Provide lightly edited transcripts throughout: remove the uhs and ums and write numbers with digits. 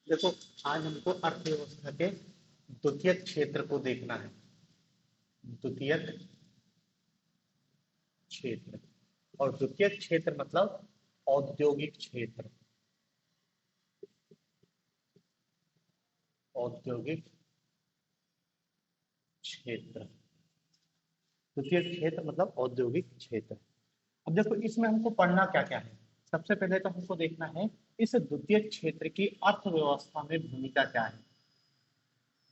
देखो, आज हमको अर्थव्यवस्था के द्वितीयक क्षेत्र को देखना है। द्वितीयक क्षेत्र, और द्वितीयक क्षेत्र मतलब औद्योगिक क्षेत्र। औद्योगिक क्षेत्र, द्वितीयक क्षेत्र मतलब औद्योगिक क्षेत्र। अब देखो, इसमें हमको पढ़ना क्या क्या है। सबसे पहले तो हमको देखना है इस द्वितीयक क्षेत्र की अर्थव्यवस्था में भूमिका क्या है।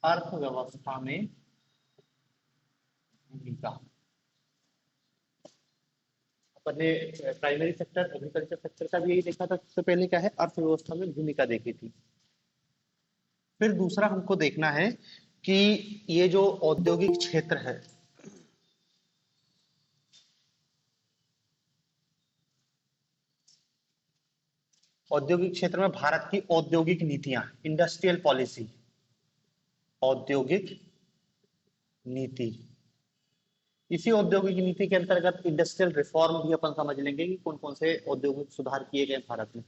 अर्थव्यवस्था में भूमिका, अपन ने प्राइमरी सेक्टर एग्रीकल्चर सेक्टर का भी यही देखा था। सबसे पहले क्या है, अर्थव्यवस्था में भूमिका देखी थी। फिर दूसरा हमको देखना है कि ये जो औद्योगिक क्षेत्र है, औद्योगिक क्षेत्र में भारत की औद्योगिक नीतियां, इंडस्ट्रियल पॉलिसी, औद्योगिक नीति। इसी औद्योगिक नीति के अंतर्गत इंडस्ट्रियल रिफॉर्म भी अपन समझ लेंगे कि कौन कौन से औद्योगिक सुधार किए गए भारत में।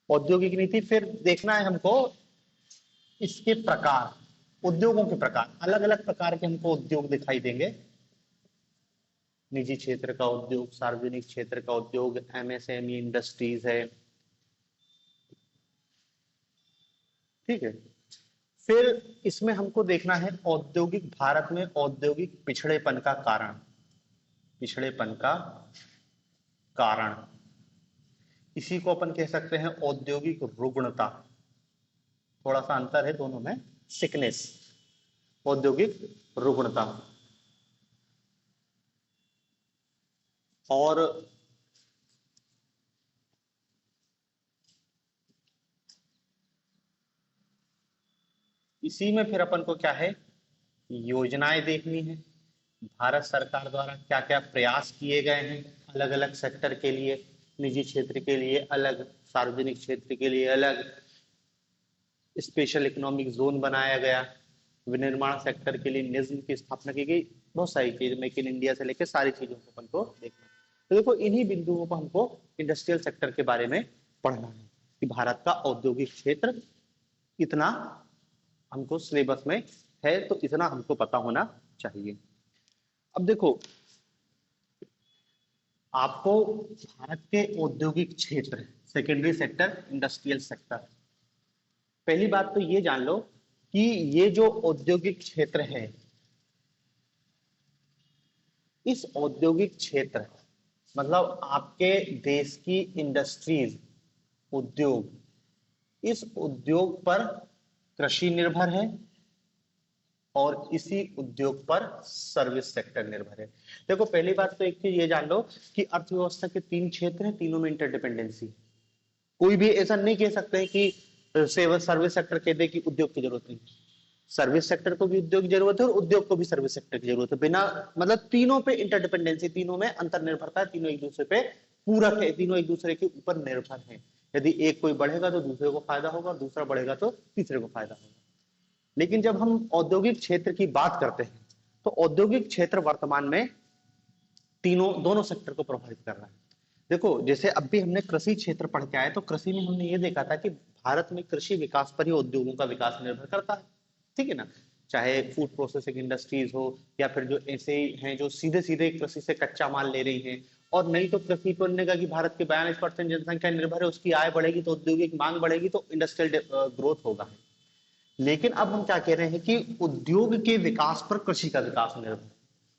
औद्योगिक नीति, फिर देखना है हमको इसके प्रकार, उद्योगों के प्रकार, अलग अलग प्रकार के हमको उद्योग दिखाई देंगे। निजी क्षेत्र का उद्योग, सार्वजनिक क्षेत्र का उद्योग, एमएसएमई इंडस्ट्रीज है, ठीक है। फिर इसमें हमको देखना है औद्योगिक, भारत में औद्योगिक पिछड़ेपन का कारण, पिछड़ेपन का कारण। इसी को अपन कह सकते हैं औद्योगिक रुग्णता। थोड़ा सा अंतर है दोनों में, सिकनेस, औद्योगिक रुग्णता। और इसी में फिर अपन को क्या है, योजनाएं देखनी है। भारत सरकार द्वारा क्या क्या प्रयास किए गए हैं अलग अलग सेक्टर के लिए, निजी क्षेत्र के लिए अलग, सार्वजनिक क्षेत्र के लिए अलग, स्पेशल इकोनॉमिक जोन बनाया गया, विनिर्माण सेक्टर के लिए निज्म की स्थापना की गई। बहुत सारी चीज, मेक इन इंडिया से लेकर सारी चीजों को अपन को देखना। तो देखो, इन्हीं बिंदुओं पर हमको इंडस्ट्रियल सेक्टर के बारे में पढ़ना है कि भारत का औद्योगिक क्षेत्र इतना हमको सिलेबस में है, तो इतना हमको पता होना चाहिए। अब देखो, आपको भारत के औद्योगिक क्षेत्र, सेकेंडरी सेक्टर, इंडस्ट्रियल सेक्टर, पहली बात तो ये जान लो कि ये जो औद्योगिक क्षेत्र है, इस औद्योगिक क्षेत्र मतलब आपके देश की इंडस्ट्रीज, उद्योग, इस उद्योग पर कृषि निर्भर है और इसी उद्योग पर सर्विस सेक्टर निर्भर है। देखो, पहली बात तो एक चीज ये जान लो कि अर्थव्यवस्था के तीन क्षेत्र हैं, तीनों में इंटरडिपेंडेंसी। कोई भी ऐसा नहीं कह सकते कि सर्विस सेक्टर कह दे कि उद्योग की जरूरत नहीं। सर्विस सेक्टर को भी उद्योग की जरूरत है और उद्योग को भी सर्विस सेक्टर की जरूरत है। बिना मतलब तीनों पे इंटरडिपेंडेंसी, तीनों में अंतर्निर्भरता है, तीनों एक दूसरे पे पूरक है, तीनों एक दूसरे के ऊपर निर्भर है। यदि एक कोई बढ़ेगा तो दूसरे को फायदा होगा, दूसरा बढ़ेगा तो तीसरे को फायदा होगा। लेकिन जब हम औद्योगिक क्षेत्र की बात करते हैं तो औद्योगिक क्षेत्र वर्तमान में तीनों, दोनों सेक्टर को प्रभावित कर रहा है। देखो, जैसे अब भी हमने कृषि क्षेत्र पढ़ के आए, तो कृषि में हमने ये देखा था कि भारत में कृषि विकास पर ही उद्योगों का विकास निर्भर करता है, ठीक है ना। चाहे फूड प्रोसेसिंग इंडस्ट्रीज हो या फिर जो ऐसे हैं जो सीधे सीधे कृषि से कच्चा माल ले रही हैं। और नहीं तो कृषि पर ने कहा कि भारत के 42% जनसंख्या निर्भर है, उसकी आय बढ़ेगी तो औद्योगिक मांग बढ़ेगी तो इंडस्ट्रियल ग्रोथ होगा। लेकिन अब हम क्या कह रहे हैं कि उद्योग के विकास पर कृषि का विकास निर्भर है।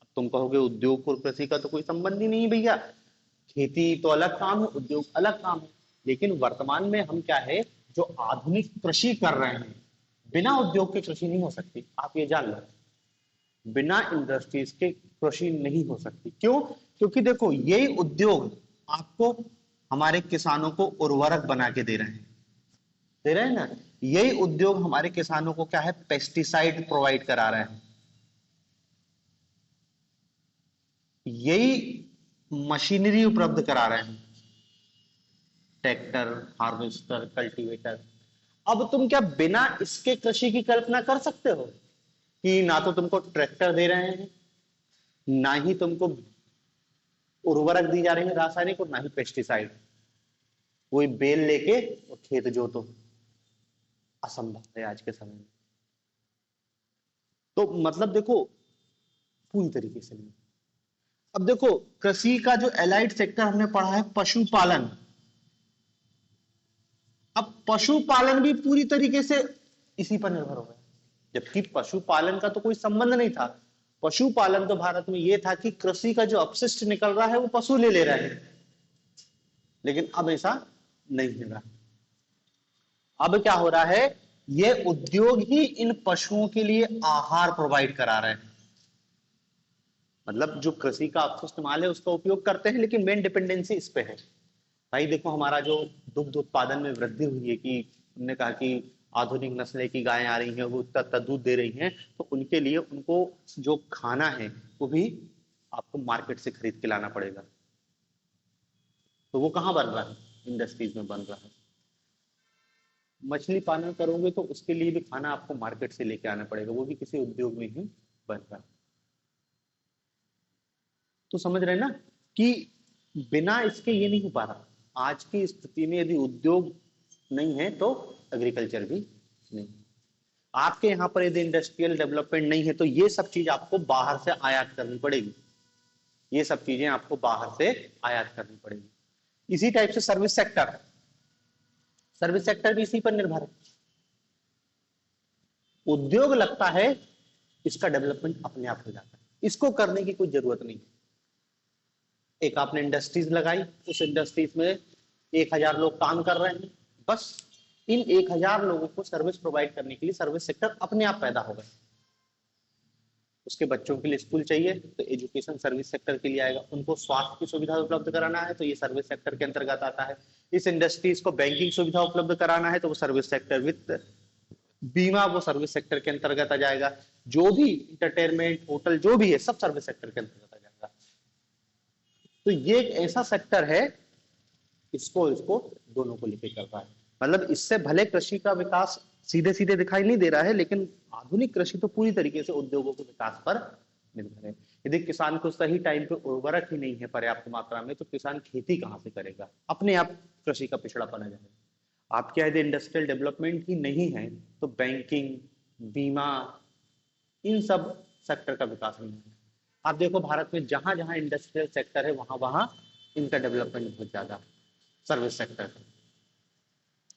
अब तुम कहोगे उद्योग और कृषि का तो कोई संबंध ही नहीं भैया, खेती तो अलग काम है, उद्योग अलग काम है। लेकिन वर्तमान में हम क्या है, जो आधुनिक कृषि कर रहे हैं, बिना उद्योग के कृषि नहीं हो सकती, आप ये जान लो। बिना इंडस्ट्रीज के कृषि नहीं हो सकती। क्यों? क्योंकि देखो, यही उद्योग आपको, हमारे किसानों को उर्वरक बना के दे रहे हैं, दे रहे हैं ना। यही उद्योग हमारे किसानों को क्या है, पेस्टिसाइड प्रोवाइड करा रहे हैं। यही मशीनरी उपलब्ध करा रहे हैं, ट्रैक्टर, हार्वेस्टर, कल्टीवेटर। अब तुम क्या बिना इसके कृषि की कल्पना कर सकते हो कि ना तो तुमको ट्रैक्टर दे रहे हैं, ना ही तुमको उर्वरक दी जा रही है रासायनिक, और ना ही पेस्टिसाइड। वही बेल लेके और खेत जोतो, असंभव है आज के समय में। तो मतलब देखो पूरी तरीके से नहीं। अब देखो कृषि का जो एलाइड सेक्टर हमने पढ़ा है पशुपालन। अब पशुपालन भी पूरी तरीके से इसी पर निर्भर हो गया, जबकि पशुपालन का तो कोई संबंध नहीं था। पशुपालन तो भारत में यह था कि कृषि का जो अपशिष्ट निकल रहा है वो पशु ले ले रहे हैं, लेकिन अब ऐसा नहीं हो रहा। अब क्या हो रहा है, ये उद्योग ही इन पशुओं के लिए आहार प्रोवाइड करा रहे हैं। मतलब जो कृषि का अपशिष्ट माल है उसका उपयोग करते हैं, लेकिन मेन डिपेंडेंसी इस पे है। भाई देखो हमारा जो दुग्ध उत्पादन में वृद्धि हुई है, कि हमने कहा कि आधुनिक नस्लें की गायें आ रही हैं, वो इतना दूध दे रही हैं, तो उनके लिए उनको जो खाना है वो भी आपको मार्केट से खरीद के लाना पड़ेगा। तो वो कहाँ बन रहा है, इंडस्ट्रीज में बन रहा है। मछली पालन करोगे तो उसके लिए भी खाना आपको मार्केट से लेके आना पड़ेगा, वो भी किसी उद्योग में ही बन रहा है। तो समझ रहे हैं ना कि बिना इसके ये नहीं हो पा रहा। आज की स्थिति में यदि उद्योग नहीं है तो एग्रीकल्चर भी नहीं। आपके यहाँ पर यदि इंडस्ट्रियल डेवलपमेंट नहीं है तो ये सब चीज आपको बाहर से आयात करनी पड़ेगी। ये सब चीजें आपको बाहर से आयात करनी पड़ेगी। इसी टाइप से सर्विस सेक्टर, सर्विस सेक्टर भी इसी पर निर्भर है। उद्योग लगता है इसका डेवलपमेंट अपने आप हो जाता है, इसको करने की कोई जरूरत नहीं। एक आपने इंडस्ट्रीज लगाई, उस इंडस्ट्रीज में 1000 लोग काम कर रहे हैं, बस इन 1000 लोगों को सर्विस प्रोवाइड करने के लिए सर्विस सेक्टर अपने आप पैदा हो गए। उसके बच्चों के लिए स्कूल चाहिए तो एजुकेशन सर्विस सेक्टर के लिए आएगा। उनको स्वास्थ्य की सुविधा उपलब्ध कराना है तो ये सर्विस सेक्टर के अंतर्गत आता है। इस इंडस्ट्रीज को बैंकिंग सुविधा उपलब्ध कराना है तो वो सर्विस सेक्टर, वित्त, बीमा, वो सर्विस सेक्टर के अंतर्गत आ जाएगा। जो भी इंटरटेनमेंट, होटल, जो भी है सब सर्विस सेक्टर के अंतर्गत आ जाएगा। तो ये एक ऐसा सेक्टर है, इसको दोनों को लेकर कर रहा है। मतलब इससे भले कृषि का विकास सीधे सीधे दिखाई नहीं दे रहा है, लेकिन आधुनिक कृषि तो पूरी तरीके से उद्योगों के विकास पर निर्भर है। यदि किसान को सही टाइम पे उर्वरक ही नहीं है पर्याप्त मात्रा में, तो किसान खेती कहां से करेगा, अपने आप कृषि का पिछड़ापन आ जाएगा। आपके यदि इंडस्ट्रियल डेवलपमेंट ही नहीं है तो बैंकिंग, बीमा, इन सब सेक्टर का विकास नहीं है। आप देखो भारत में जहां जहां इंडस्ट्रियल सेक्टर है वहां वहां इनका डेवलपमेंट बहुत ज्यादा, सर्विस सेक्टर,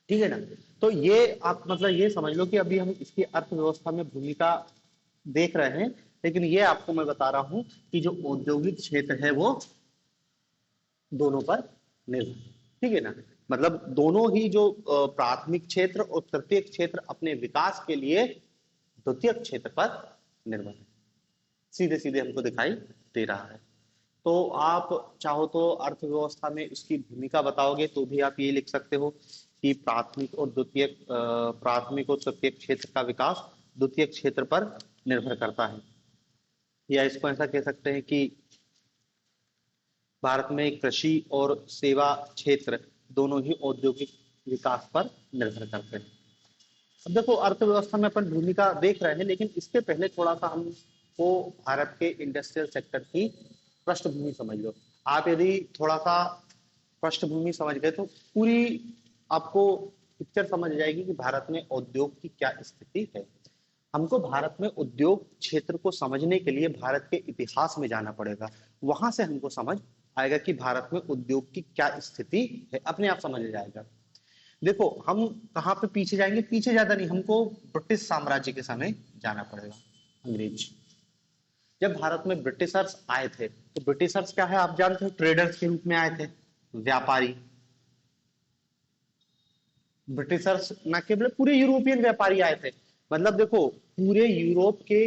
ठीक है ना। तो ये आप मतलब ये समझ लो कि अभी हम इसकी अर्थव्यवस्था में भूमिका देख रहे हैं, लेकिन ये आपको मैं बता रहा हूं कि जो औद्योगिक क्षेत्र है वो दोनों पर निर्भर, ठीक है ना। मतलब दोनों ही जो प्राथमिक क्षेत्र और तृतीयक क्षेत्र अपने विकास के लिए द्वितीयक क्षेत्र पर निर्भर है, सीधे सीधे हमको दिखाई दे रहा है। तो आप चाहो तो अर्थव्यवस्था में इसकी भूमिका बताओगे तो भी आप ये लिख सकते हो कि प्राथमिक और तृतीयक क्षेत्र का विकास द्वितीयक क्षेत्र पर निर्भर करता है। या इसको ऐसा कह सकते हैं कि भारत में कृषि और सेवा क्षेत्र दोनों ही औद्योगिक विकास पर निर्भर करते हैं। अब देखो अर्थव्यवस्था में अपन भूमिका देख रहे हैं, लेकिन इसके पहले थोड़ा सा हमको भारत के इंडस्ट्रियल सेक्टर की पृष्ठभूमि समझ लो। आप यदि थोड़ा सा पृष्ठभूमि समझ गए तो पूरी आपको पिक्चर समझ जाएगी कि भारत में उद्योग की क्या स्थिति है। हमको भारत में उद्योग क्षेत्र को समझने के लिए भारत के इतिहास में जाना पड़ेगा, वहां से हमको समझ आएगा कि भारत में उद्योग की क्या स्थिति है, अपने आप समझ जाएगा। देखो हम कहाँ पे पीछे जाएंगे, पीछे ज्यादा नहीं, हमको ब्रिटिश साम्राज्य के समय जाना पड़ेगा। अंग्रेज जब भारत में ब्रिटिशर्स आए थे, तो ब्रिटिशर्स क्या है आप जानते हो, ट्रेडर्स के रूप में आए थे, व्यापारी। ब्रिटिशर्स न केवल पूरे यूरोपियन व्यापारी आए थे, मतलब देखो पूरे यूरोप के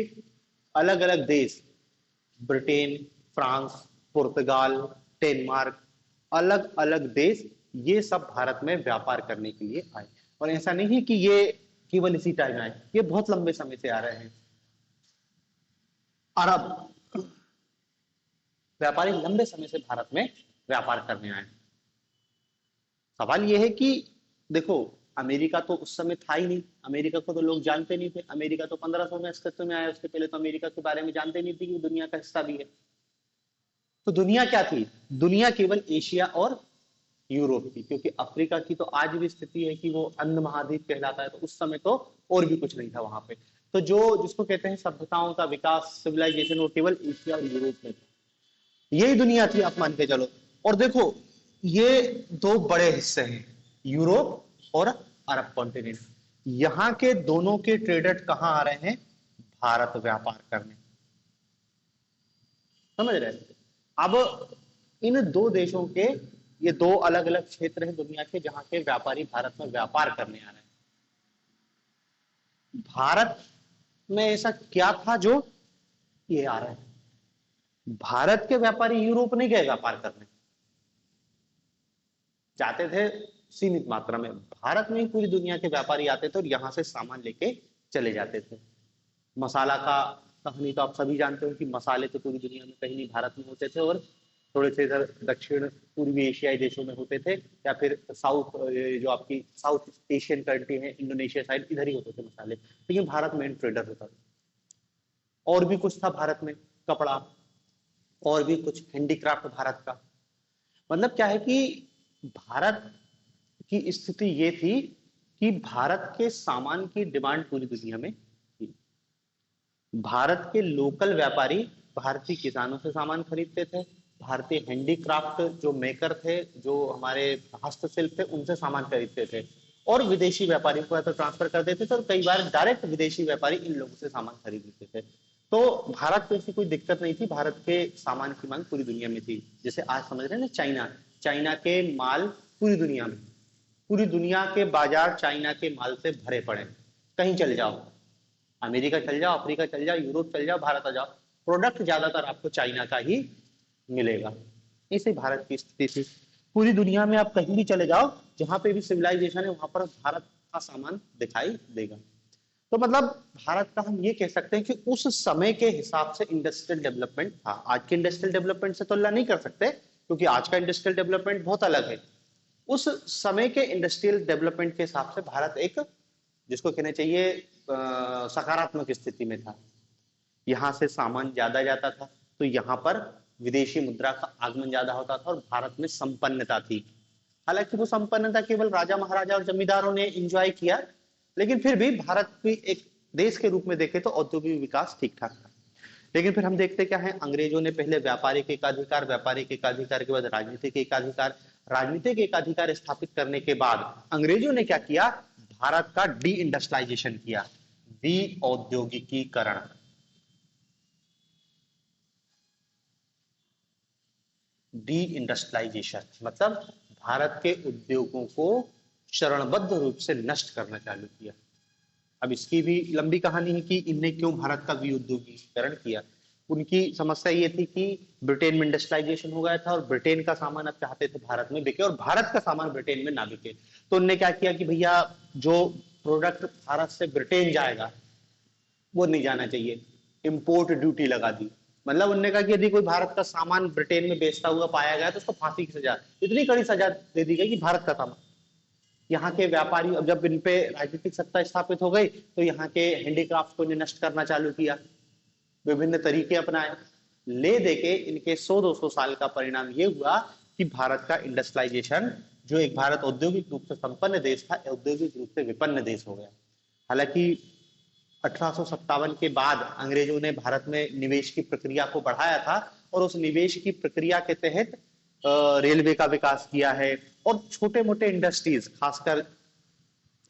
अलग अलग देश, ब्रिटेन, फ्रांस, पुर्तगाल, डेनमार्क, अलग अलग देश, ये सब भारत में व्यापार करने के लिए आए। और ऐसा नहीं कि ये केवल इसी टाइम आए, ये बहुत लंबे समय से आ रहे हैं। अरब व्यापारी लंबे समय से भारत में व्यापार करने आए। सवाल यह है कि देखो अमेरिका तो उस समय था ही नहीं, अमेरिका को तो लोग जानते नहीं थे। अमेरिका तो 1500 में अस्तित्व में आया, उसके पहले तो अमेरिका के बारे में जानते नहीं थे कि दुनिया का हिस्सा भी है। तो दुनिया क्या थी, दुनिया केवल एशिया और यूरोप की, क्योंकि अफ्रीका की तो आज भी स्थिति है कि वो अंध महाद्वीप कहलाता है, तो उस समय तो और भी कुछ नहीं था वहां पे। तो जो जिसको कहते हैं सभ्यताओं का विकास, सिविलाइजेशन, वो केवल एशिया और यूरोप में था। यही दुनिया थी, आप मान के चलो। और देखो, ये दो बड़े हिस्से हैं, यूरोप और अरब कॉन्टिनेंट। यहाँ के दोनों के ट्रेडर कहाँ आ रहे हैं? भारत व्यापार करने। समझ रहे हैं? अब इन दो देशों के, ये दो अलग अलग क्षेत्र हैं दुनिया के जहां के व्यापारी भारत में व्यापार करने आ रहे हैं। भारत में ऐसा क्या था जो ये आ रहे हैं? भारत के व्यापारी यूरोप नहीं गए व्यापार करने, जाते थे सीमित मात्रा में। भारत में ही पूरी दुनिया के व्यापारी आते थे और यहां से सामान लेके चले जाते थे। मसाला का कहानी तो आप सभी जानते हो कि मसाले तो पूरी दुनिया में कहीं नहीं, भारत में होते थे, और थोड़े से इधर दक्षिण पूर्वी एशियाई देशों में होते थे, या फिर साउथ, जो आपकी साउथ एशियन कंट्री है, इंडोनेशिया साइड, इधर ही होते थे मसाले। लेकिन भारत मेन ट्रेडर होता था। और भी कुछ था भारत में, कपड़ा, और भी कुछ हैंडीक्राफ्ट भारत का। मतलब क्या है कि भारत की स्थिति ये थी कि भारत के सामान की डिमांड पूरी दुनिया में थी। भारत के लोकल व्यापारी भारतीय किसानों से सामान खरीदते थे, भारतीय हैंडीक्राफ्ट जो मेकर थे, जो हमारे हस्तशिल्प थे, उनसे सामान खरीदते थे, और विदेशी व्यापारियों को तो ट्रांसफर कर देते थे, और कई बार डायरेक्ट विदेशी व्यापारी इन लोगों से सामान खरीद लेते थे। तो भारत को ऐसी कोई दिक्कत नहीं थी, भारत के सामान की मांग पूरी दुनिया में थी। जैसे आज समझ रहे हैं ना, चाइना, चाइना के माल पूरी दुनिया में, पूरी दुनिया के बाजार चाइना के माल से भरे पड़े हैं। कहीं चल जाओ, अमेरिका चल जाओ, अफ्रीका चल जाओ, यूरोप चल जाओ, भारत आ जाओ, प्रोडक्ट ज्यादातर आपको चाइना का ही मिलेगा। इसे भारत की स्थिति थी। पूरी दुनिया में आप कहीं भी चले जाओ, जहां पे भी सिविलाइजेशन है, वहां पर भारत का सामान दिखाई देगा। तो मतलब भारत का हम ये कह सकते हैं कि उस समय के हिसाब से इंडस्ट्रियल डेवलपमेंट था। आज के इंडस्ट्रियल डेवलपमेंट से तुलना नहीं कर सकते, क्योंकि आज का इंडस्ट्रियल डेवलपमेंट बहुत अलग है। उस समय के इंडस्ट्रियल डेवलपमेंट के हिसाब से भारत एक, जिसको कहना चाहिए, सकारात्मक स्थिति में था। यहां से सामान ज्यादा जाता था, तो यहां पर विदेशी मुद्रा का आगमन ज्यादा होता था, और भारत में संपन्नता थी। हालांकि वो संपन्नता केवल राजा महाराजा और जमींदारों ने एंजॉय किया, लेकिन फिर भी भारत भी एक देश के रूप में देखे तो औद्योगिक विकास ठीक ठाक था। लेकिन फिर हम देखते क्या है, अंग्रेजों ने पहले व्यापारिक एकाधिकार, व्यापारिक एकाधिकार के बाद राजनीतिक एकाधिकार, राजनीतिक एकाधिकार स्थापित करने के बाद अंग्रेजों ने क्या किया, भारत का डी इंडस्ट्रियलाइजेशन किया, डी औद्योगिकीकरण। डी इंडस्ट्रियलाइजेशन मतलब भारत के उद्योगों को चरणबद्ध रूप से नष्ट करना चालू किया। अब इसकी भी लंबी कहानी है कि इनने क्यों भारत का विउद्योगीकरण किया। उनकी समस्या ये थी कि ब्रिटेन में इंडस्ट्रियलाइजेशन हो गया था, और ब्रिटेन का सामान अब चाहते थे भारत में बिके, और भारत का सामान ब्रिटेन में ना बिके। तो उनने क्या किया कि भैया, जो प्रोडक्ट भारत से ब्रिटेन जाएगा वो नहीं जाना चाहिए, इंपोर्ट ड्यूटी लगा दी। मतलब उन्होंने कहा कि यदि कोई भारत का सामान ब्रिटेन में बेचता हुआ पाया गया तो उसको फांसी की सजा, इतनी कड़ी सजा दे दी गई कि भारत का सामान। यहाँ के व्यापारी, अब जब इन पे राजनीतिक सत्ता स्थापित हो गई, तो यहाँ के हैंडीक्राफ्ट को नष्ट करना चालू किया, विभिन्न तरीके अपनाए। ले देके इनके 100-200 साल का परिणाम ये हुआ कि भारत का इंडस्ट्रियलाइजेशन, जो एक भारत औद्योगिक रूप से संपन्न देश था, औद्योगिक रूप से विपन्न देश हो गया। हालांकि 1857 के बाद अंग्रेजों ने भारत में निवेश की प्रक्रिया को बढ़ाया था, और उस निवेश की प्रक्रिया के तहत रेलवे का विकास किया है, और छोटे मोटे इंडस्ट्रीज, खासकर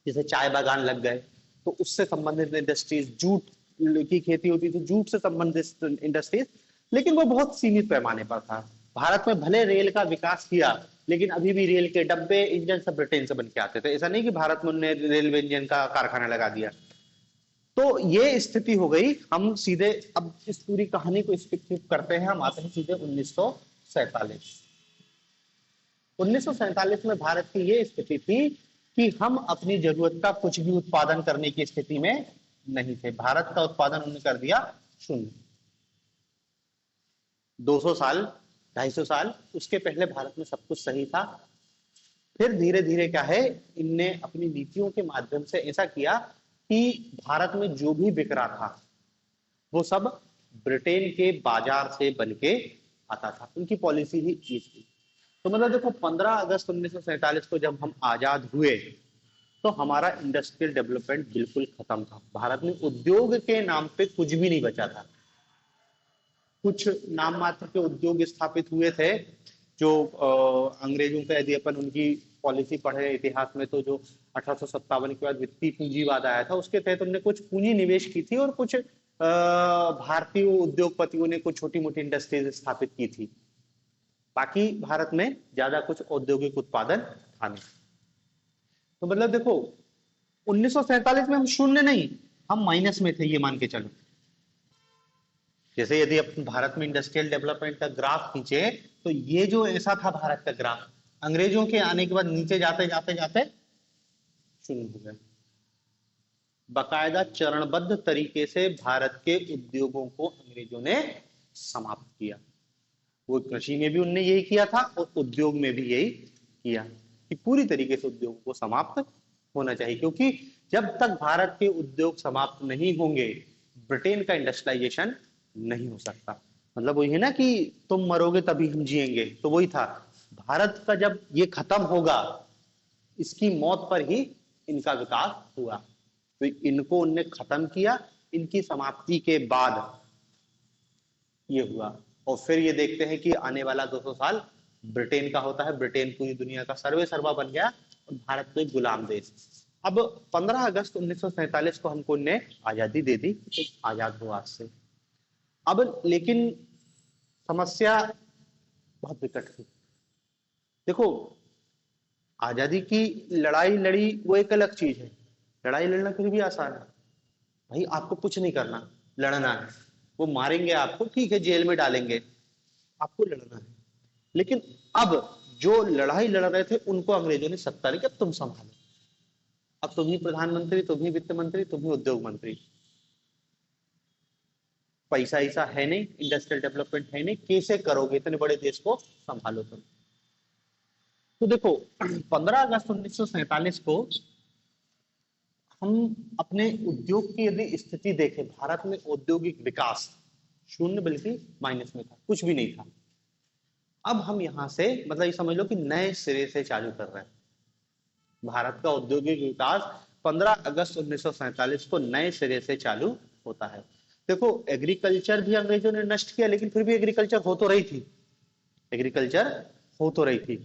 जैसे चाय बागान लग गए, तो उससे संबंधित इंडस्ट्रीज, जूट की खेती होती थी, जूट से संबंधित इंडस्ट्रीज, लेकिन वो बहुत सीमित पैमाने पर था। भारत में भले रेल का विकास किया, लेकिन अभी भी रेल के डब्बे, इंजन सब ब्रिटेन से बन के आते थे। ऐसा नहीं कि भारत में उन्होंने रेलवे इंजन का कारखाना लगा दिया। तो ये स्थिति हो गई। हम सीधे अब इस पूरी कहानी को स्किप करते हैं, हम आते हैं सीधे 1947। 1947 में भारत की ये स्थिति थी कि हम अपनी जरूरत का कुछ भी उत्पादन करने की स्थिति में नहीं थे। भारत का उत्पादन उन्होंने कर दिया शून्य। 200 साल, 250 साल उसके पहले भारत में सब कुछ सही था। फिर धीरे धीरे क्या है, इनने अपनी नीतियों के माध्यम से ऐसा किया कि भारत में जो भी बिक रहा था वो सब ब्रिटेन के बाजार से बन के आता था। उनकी पॉलिसी ही चीज थी। तो मतलब देखो 15 अगस्त 1947 को जब हम आजाद हुए तो हमारा इंडस्ट्रियल डेवलपमेंट बिल्कुल खत्म था। भारत में उद्योग के नाम पे कुछ भी नहीं बचा था। कुछ नाम मात्र के उद्योग स्थापित हुए थे जो अंग्रेजों का, यदि अपन उनकी पॉलिसी पढ़े इतिहास में, तो जो 1857 के बाद वित्तीय पूंजीवाद आया था उसके तहत उन्होंने कुछ पूंजी निवेश की थी और कुछ भारतीय उद्योगपतियों ने कुछ छोटी मोटी इंडस्ट्रीज स्थापित की थी। बाकी भारत में ज्यादा कुछ औद्योगिक उत्पादन था नहीं। तो मतलब देखो 1947 में हम शून्य नहीं, हम माइनस में थे, ये मान के चलो। जैसे यदि अपन भारत में इंडस्ट्रियल डेवलपमेंट का ग्राफ खींचे तो ये जो ऐसा था भारत का ग्राफ, अंग्रेजों के आने के बाद नीचे जाते जाते जाते शून्य हो गया। बाकायदा चरणबद्ध तरीके से भारत के उद्योगों को अंग्रेजों ने समाप्त किया। वो कृषि में भी उनने यही किया था और उद्योग में भी यही किया कि पूरी तरीके से उद्योग को समाप्त होना चाहिए, क्योंकि जब तक भारत के उद्योग समाप्त नहीं होंगे ब्रिटेन का इंडस्ट्रियलाइजेशन नहीं हो सकता। मतलब वही है ना कि तुम मरोगे तभी हम जिएंगे, तो वही था। भारत का जब ये खत्म होगा, इसकी मौत पर ही इनका विकास हुआ। तो इनको उनने खत्म किया, इनकी समाप्ति के बाद ये हुआ। और फिर ये देखते हैं कि आने वाला 200 साल ब्रिटेन का होता है। ब्रिटेन पूरी दुनिया का सर्वे सर्वा बन गया और भारत को एक गुलाम देश। अब 15 अगस्त 1947 को हमको ने आजादी दे दी, तो आजाद हुआ आज से। अब लेकिन समस्या बहुत विकट थी। देखो आजादी की लड़ाई लड़ी वो एक अलग चीज है, लड़ाई लड़ना फिर भी आसान है। भाई आपको कुछ नहीं करना, लड़ना है। वो मारेंगे आपको, ठीक है, जेल में डालेंगे, आपको लड़ना है। लेकिन अब जो लड़ाई लड़ रहे थे उनको अंग्रेजों ने सत्ता दी कि अब तुम संभालो, अब तुम ही प्रधानमंत्री, तुम ही वित्त मंत्री, तुम ही उद्योग मंत्री। पैसा ऐसा है नहीं, इंडस्ट्रियल डेवलपमेंट है नहीं, कैसे करोगे, इतने बड़े देश को संभालो तुम। तो देखो 15 अगस्त 1947 को हम अपने उद्योग की यदि स्थिति देखें, भारत में औद्योगिक विकास शून्य बल्कि माइनस में था, कुछ भी नहीं था। अब हम यहां से मतलब ये समझ लो कि नए सिरे से चालू कर रहे हैं। भारत का औद्योगिक विकास 15 अगस्त 1947 को नए सिरे से चालू होता है। देखो एग्रीकल्चर भी अंग्रेजों ने नष्ट किया, लेकिन फिर भी एग्रीकल्चर हो तो रही थी, एग्रीकल्चर हो तो रही थी।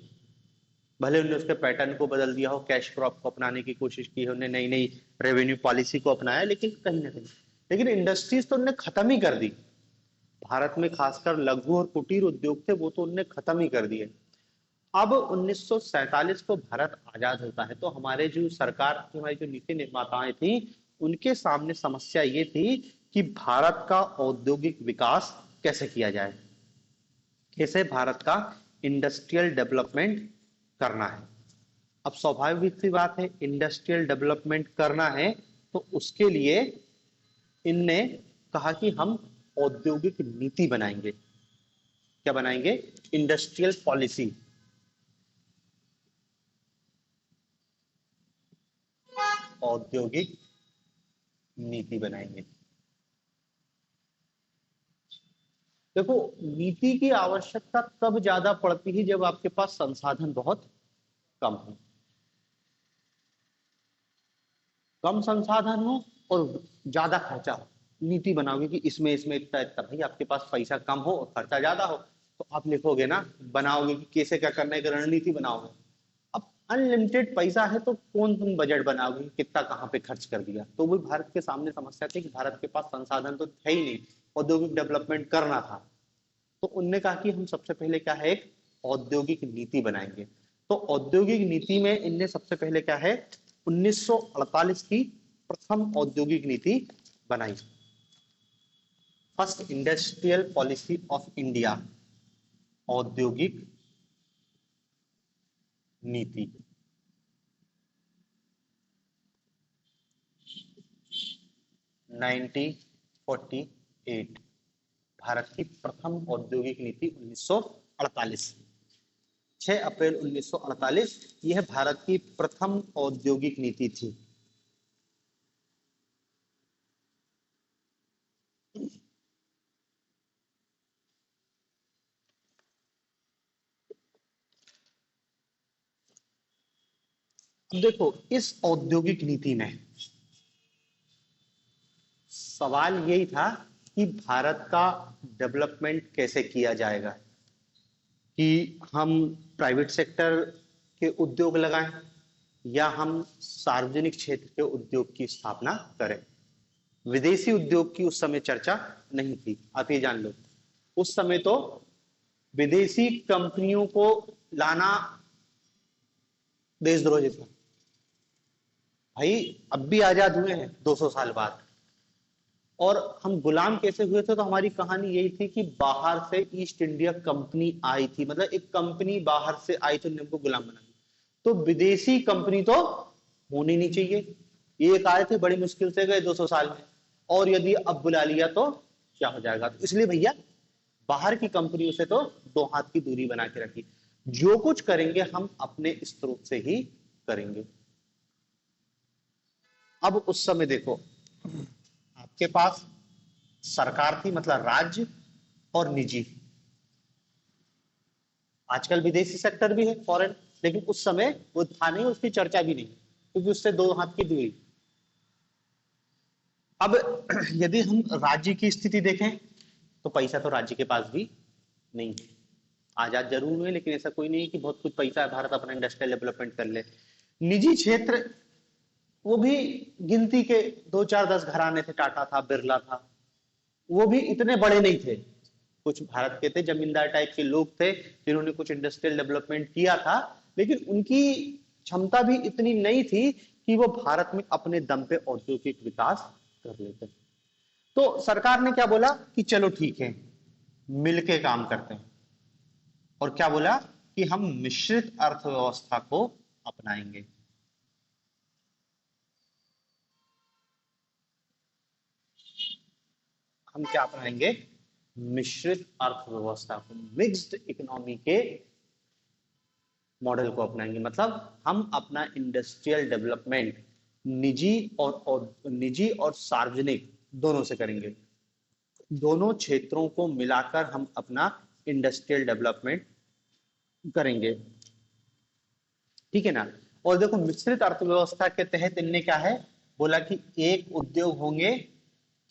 भले उन्होंने उसके पैटर्न को बदल दिया हो, कैश क्रॉप को अपनाने की कोशिश की है, उन्हें नई नई रेवेन्यू पॉलिसी को अपनाया, लेकिन कहीं ना कहीं, लेकिन इंडस्ट्रीज तो उन्होंने खत्म ही कर दी। भारत में खासकर लघु और कुटीर उद्योग थे वो तो उन्होंने खत्म ही कर दिए। अब 1947 को भारत आजाद होता है तो हमारे जो सरकार की, हमारी जो नीति निर्माताएं थी, उनके सामने समस्या ये थी कि भारत का औद्योगिक विकास कैसे किया जाए, कैसे भारत का इंडस्ट्रियल डेवलपमेंट करना है। अब स्वाभाविक सी बात है, इंडस्ट्रियल डेवलपमेंट करना है तो उसके लिए इनने कहा कि हम औद्योगिक नीति बनाएंगे। क्या बनाएंगे? इंडस्ट्रियल पॉलिसी, औद्योगिक नीति बनाएंगे। देखो नीति की आवश्यकता तब ज्यादा पड़ती है जब आपके पास संसाधन बहुत कम हो, कम संसाधन हो और ज्यादा खर्चा हो। नीति बनाओगे कि इसमें इसमें इतना इतना, भाई आपके पास पैसा कम हो और खर्चा ज्यादा हो तो आप लिखोगे ना, बनाओगे कि कैसे क्या करने की रणनीति बनाओगे। अब अनलिमिटेड पैसा है तो कौन तुम बजट बनाओगे, कितना कहाँ पे खर्च कर दिया। तो वो भारत के सामने समस्या थी कि भारत के पास संसाधन तो थे ही नहीं, औद्योगिक डेवलपमेंट करना था। तो उनने कहा कि हम सबसे पहले क्या है, एक औद्योगिक नीति बनाएंगे। तो औद्योगिक नीति में इनने सबसे पहले क्या है, 1948 की प्रथम औद्योगिक नीति बनाई, first industrial policy of India, औद्योगिक नीति। 1948 भारत की प्रथम औद्योगिक नीति 1948, 6 अप्रैल 1948 यह भारत की प्रथम औद्योगिक नीति थी। अब देखो इस औद्योगिक नीति में सवाल यही था कि भारत का डेवलपमेंट कैसे किया जाएगा, कि हम प्राइवेट सेक्टर के उद्योग लगाएं या हम सार्वजनिक क्षेत्र के उद्योग की स्थापना करें। विदेशी उद्योग की उस समय चर्चा नहीं थी, आप ये जान लो। उस समय तो विदेशी कंपनियों को लाना देशद्रोह था। भाई अब भी आजाद हुए हैं 200 साल बाद, और हम गुलाम कैसे हुए थे, तो हमारी कहानी यही थी कि बाहर से ईस्ट इंडिया कंपनी आई थी, मतलब एक कंपनी बाहर से आई तो हमको गुलाम बना दिया। तो विदेशी कंपनी तो होनी नहीं चाहिए। ये एक आए थे, बड़ी मुश्किल से गए 200 साल में, और यदि अब बुला लिया तो क्या हो जाएगा। तो इसलिए भैया बाहर की कंपनियों से तो 2 हाथ की दूरी बना के रखी। जो कुछ करेंगे हम अपने स्रोत से ही करेंगे। अब उस समय देखो आपके पास सरकार थी, मतलब राज्य और निजी। आजकल विदेशी सेक्टर भी है, फॉरेन, लेकिन उस समय वो था नहीं, उसकी चर्चा भी नहीं, क्योंकि उससे 2 हाथ की दूरी। अब यदि हम राज्य की स्थिति देखें तो पैसा तो राज्य के पास भी नहीं है। आजाद जरूर हुए, लेकिन ऐसा कोई नहीं है कि बहुत कुछ पैसा है, भारत अपना इंडस्ट्रियल डेवलपमेंट कर ले। निजी क्षेत्र वो भी गिनती के 2 4 10 घराने थे, टाटा था, बिरला था, वो भी इतने बड़े नहीं थे। कुछ भारत के थे, जमींदार टाइप के लोग थे जिन्होंने कुछ इंडस्ट्रियल डेवलपमेंट किया था, लेकिन उनकी क्षमता भी इतनी नहीं थी कि वो भारत में अपने दम पे औद्योगिक विकास कर लेते। तो सरकार ने क्या बोला कि चलो ठीक है, मिलके काम करते हैं, और क्या बोला कि हम मिश्रित अर्थव्यवस्था को अपनाएंगे। हम क्या अपनाएंगे, मिश्रित अर्थव्यवस्था को, मिक्स्ड इकोनॉमी के मॉडल को अपनाएंगे। मतलब हम अपना इंडस्ट्रियल डेवलपमेंट निजी और सार्वजनिक दोनों से करेंगे। दोनों क्षेत्रों को मिलाकर हम अपना इंडस्ट्रियल डेवलपमेंट करेंगे, ठीक है ना। और देखो मिश्रित अर्थव्यवस्था के तहत इनने क्या है बोला कि एक उद्योग होंगे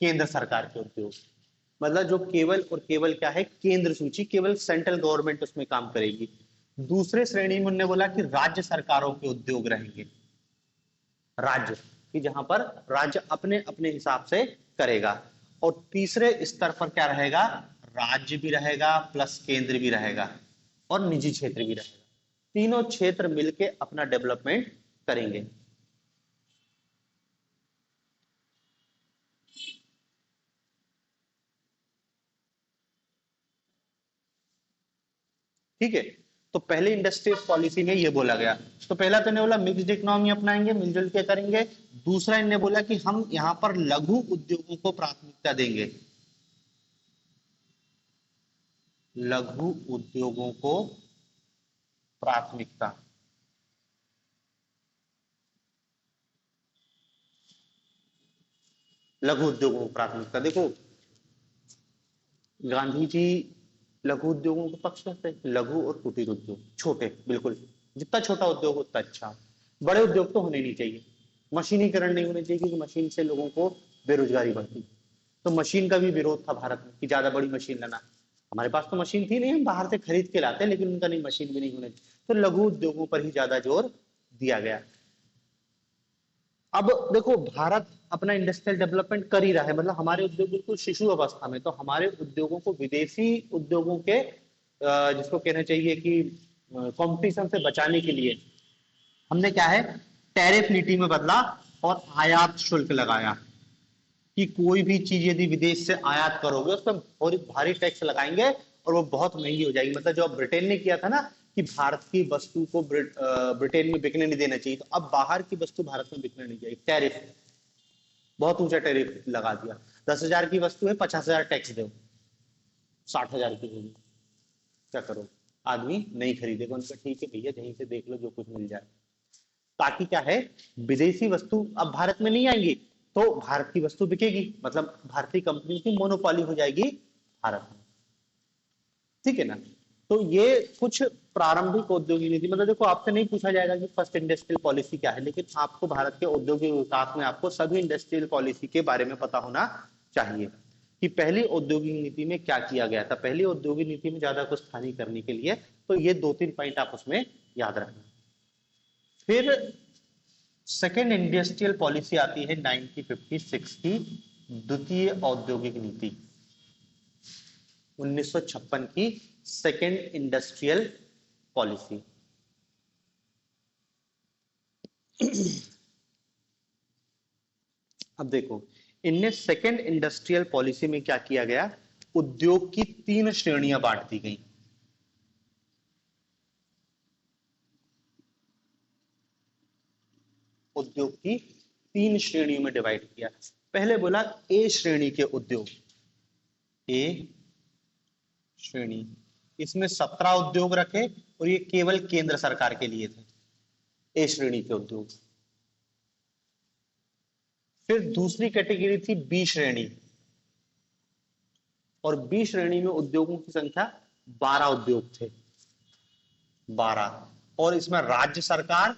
केंद्र सरकार के उद्योग, मतलब जो केवल और केवल क्या है, केंद्र सूची, केवल सेंट्रल गवर्नमेंट उसमें काम करेगी। दूसरे श्रेणी में उन्होंने बोला कि राज्य सरकारों के उद्योग रहेंगे, राज्य कि जहां पर राज्य अपने अपने हिसाब से करेगा। और तीसरे स्तर पर क्या रहेगा, राज्य भी रहेगा प्लस केंद्र भी रहेगा और निजी क्षेत्र भी रहेगा। तीनों क्षेत्र मिलके अपना डेवलपमेंट करेंगे। ठीक है, तो पहले इंडस्ट्रियल पॉलिसी में ये बोला गया। तो पहला तो इन्हें बोला मिक्स्ड इकोनॉमी अपनाएंगे, मिलजुल के करेंगे। दूसरा इन्हें बोला कि हम यहां पर लघु उद्योगों को प्राथमिकता देंगे, लघु उद्योगों को प्राथमिकता। लघु उद्योगों को प्राथमिकता, देखो गांधी जी लघु उद्योगों के पक्ष में थे। लघु और कुटीर उद्योग, छोटे, बिल्कुल जितना छोटा उद्योग उतना अच्छा। बड़े उद्योग तो होने नहीं चाहिए, मशीनीकरण नहीं होने चाहिए, क्योंकि मशीन से लोगों को बेरोजगारी बढ़ती। तो मशीन का भी विरोध था भारत में कि ज्यादा बड़ी मशीन लाना। हमारे पास तो मशीन थी नहीं, हम बाहर से खरीद के लाते, लेकिन उनका नहीं, मशीन भी नहीं होने। तो लघु उद्योगों पर ही ज्यादा जोर दिया गया। अब देखो भारत अपना इंडस्ट्रियल डेवलपमेंट कर ही रहा है, मतलब हमारे उद्योग बिल्कुल शिशु अवस्था में। तो हमारे उद्योगों को विदेशी उद्योगों के जिसको कहना चाहिए कि कंपटीशन से बचाने के लिए हमने क्या है, टैरिफ नीति में बदला और आयात शुल्क लगाया कि कोई भी चीज यदि विदेश से आयात करोगे उस पर बहुत भारी टैक्स लगाएंगे और वो बहुत महंगी हो जाएगी। मतलब जो ब्रिटेन ने किया था ना कि भारत की वस्तु को ब्रिटेन में बिकने नहीं देना चाहिए, तो अब बाहर की वस्तु भारत में बिकने नहीं चाहिए, टैरिफ, बहुत ऊंचा टैरिफ लगा दिया। 10,000 की वस्तु है, 50,000 टैक्स दो, 60,000 की होगी, क्या करो, आदमी नहीं खरीदेगा। उनका ठीक है भैया, कहीं से देख लो जो कुछ मिल जाए। ताकि क्या है, विदेशी वस्तु अब भारत में नहीं आएंगी तो भारत की वस्तु बिकेगी, मतलब भारतीय कंपनी की मोनोपोली हो जाएगी भारत में, ठीक है ना। तो ये कुछ प्रारंभिक औद्योगिक नीति, मतलब देखो आपसे नहीं पूछा जाएगा कि फर्स्ट इंडस्ट्रियल पॉलिसी क्या है, लेकिन आपको भारत के औद्योगिक विकास में आपको सभी इंडस्ट्रियल पॉलिसी के बारे में पता होना चाहिए कि पहली औद्योगिक नीति में क्या किया गया था। पहली औद्योगिक नीति में ज्यादा कुछ था नहीं करने के लिए, तो ये 2-3 पॉइंट आप उसमें याद रखना। फिर सेकेंड इंडस्ट्रियल पॉलिसी आती है 1956 की, द्वितीय औद्योगिक नीति 1956 की सेकेंड इंडस्ट्रियल पॉलिसी। अब देखो इनने सेकेंड इंडस्ट्रियल पॉलिसी में क्या किया गया, उद्योग की 3 श्रेणियां बांट दी गई। उद्योग की 3 श्रेणियों में डिवाइड किया। पहले बोला ए श्रेणी के उद्योग, ए श्रेणी, इसमें 17 उद्योग रखे और ये केवल केंद्र सरकार के लिए थे, ए श्रेणी के उद्योग। फिर दूसरी कैटेगरी थी बी श्रेणी, और बी श्रेणी में उद्योगों की संख्या 12 उद्योग थे, 12, और इसमें राज्य सरकार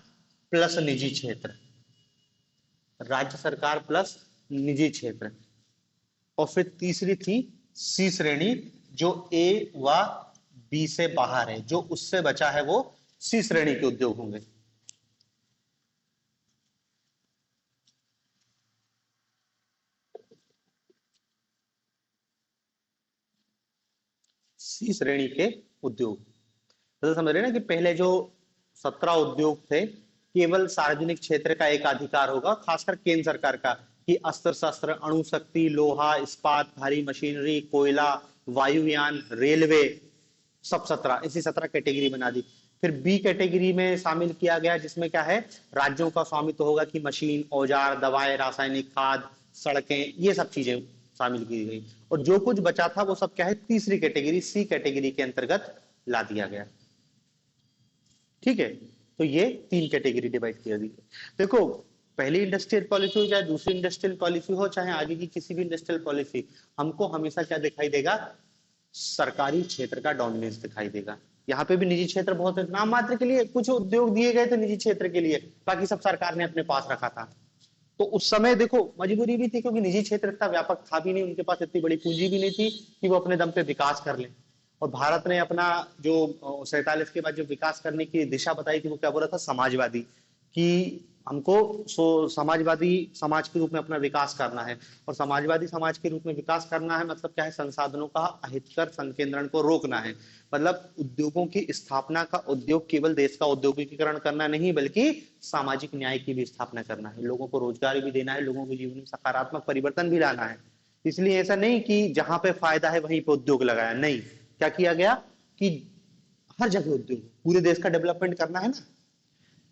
प्लस निजी क्षेत्र, राज्य सरकार प्लस निजी क्षेत्र। और फिर तीसरी थी सी श्रेणी, जो ए व बी से बाहर है, जो उससे बचा है वो सी श्रेणी के उद्योग होंगे। सी श्रेणी के उद्योग, तो समझ रहे ना कि पहले जो 17 उद्योग थे, केवल सार्वजनिक क्षेत्र का एक अधिकार होगा, खासकर केंद्र सरकार का, कि अस्त्र शस्त्र, अणुशक्ति, लोहा, इस्पात, भारी मशीनरी, कोयला, वायुयान, रेलवे, सब 17, इसी 17 कैटेगरी बना दी। फिर बी कैटेगरी में शामिल किया गया, जिसमें क्या है, राज्यों का स्वामित्व होगा कि मशीन, औजार, दवाएं, रासायनिक खाद, सड़कें, ये सब चीजें शामिल की गई। और जो कुछ बचा था वो सब क्या है, तीसरी कैटेगरी सी कैटेगरी के अंतर्गत ला दिया गया। ठीक है, तो ये 3 कैटेगरी डिवाइड किया गया। देखो पहली इंडस्ट्रियल पॉलिसी हो, चाहे दूसरी इंडस्ट्रियल पॉलिसी हो, चाहे आगे की किसी भी इंडस्ट्रियल पॉलिसी, हमको हमेशा क्या दिखाई देगा, सरकारी क्षेत्र का डोमिनेंस दिखाई देगा। यहाँ पे भी निजी क्षेत्र बहुत नाम मात्र के लिए कुछ उद्योग दिए गए थे निजी क्षेत्र के लिए, बाकी सब सरकार ने अपने पास रखा था। तो उस समय देखो मजबूरी भी थी, क्योंकि निजी क्षेत्र इतना व्यापक था भी नहीं, उनके पास इतनी बड़ी पूंजी भी नहीं थी कि वो अपने दम पे विकास कर ले। और भारत ने अपना जो 47 के बाद जो विकास करने की दिशा बताई थी, वो क्या बोला था, समाजवादी, कि हमको समाजवादी समाज के रूप में अपना विकास करना है। और समाजवादी समाज के रूप में विकास करना है मतलब क्या है, संसाधनों का अहितकर संकेंद्रण को रोकना है। मतलब उद्योगों की स्थापना का उद्योग केवल देश का औद्योगिकीकरण करना नहीं, बल्कि सामाजिक न्याय की भी स्थापना करना है, लोगों को रोजगार भी देना है, लोगों के जीवन में सकारात्मक परिवर्तन भी लाना है। इसलिए ऐसा नहीं कि जहां पे फायदा है वहीं पे उद्योग लगाया, नहीं, क्या किया गया कि हर जगह उद्योग, पूरे देश का डेवलपमेंट करना है ना।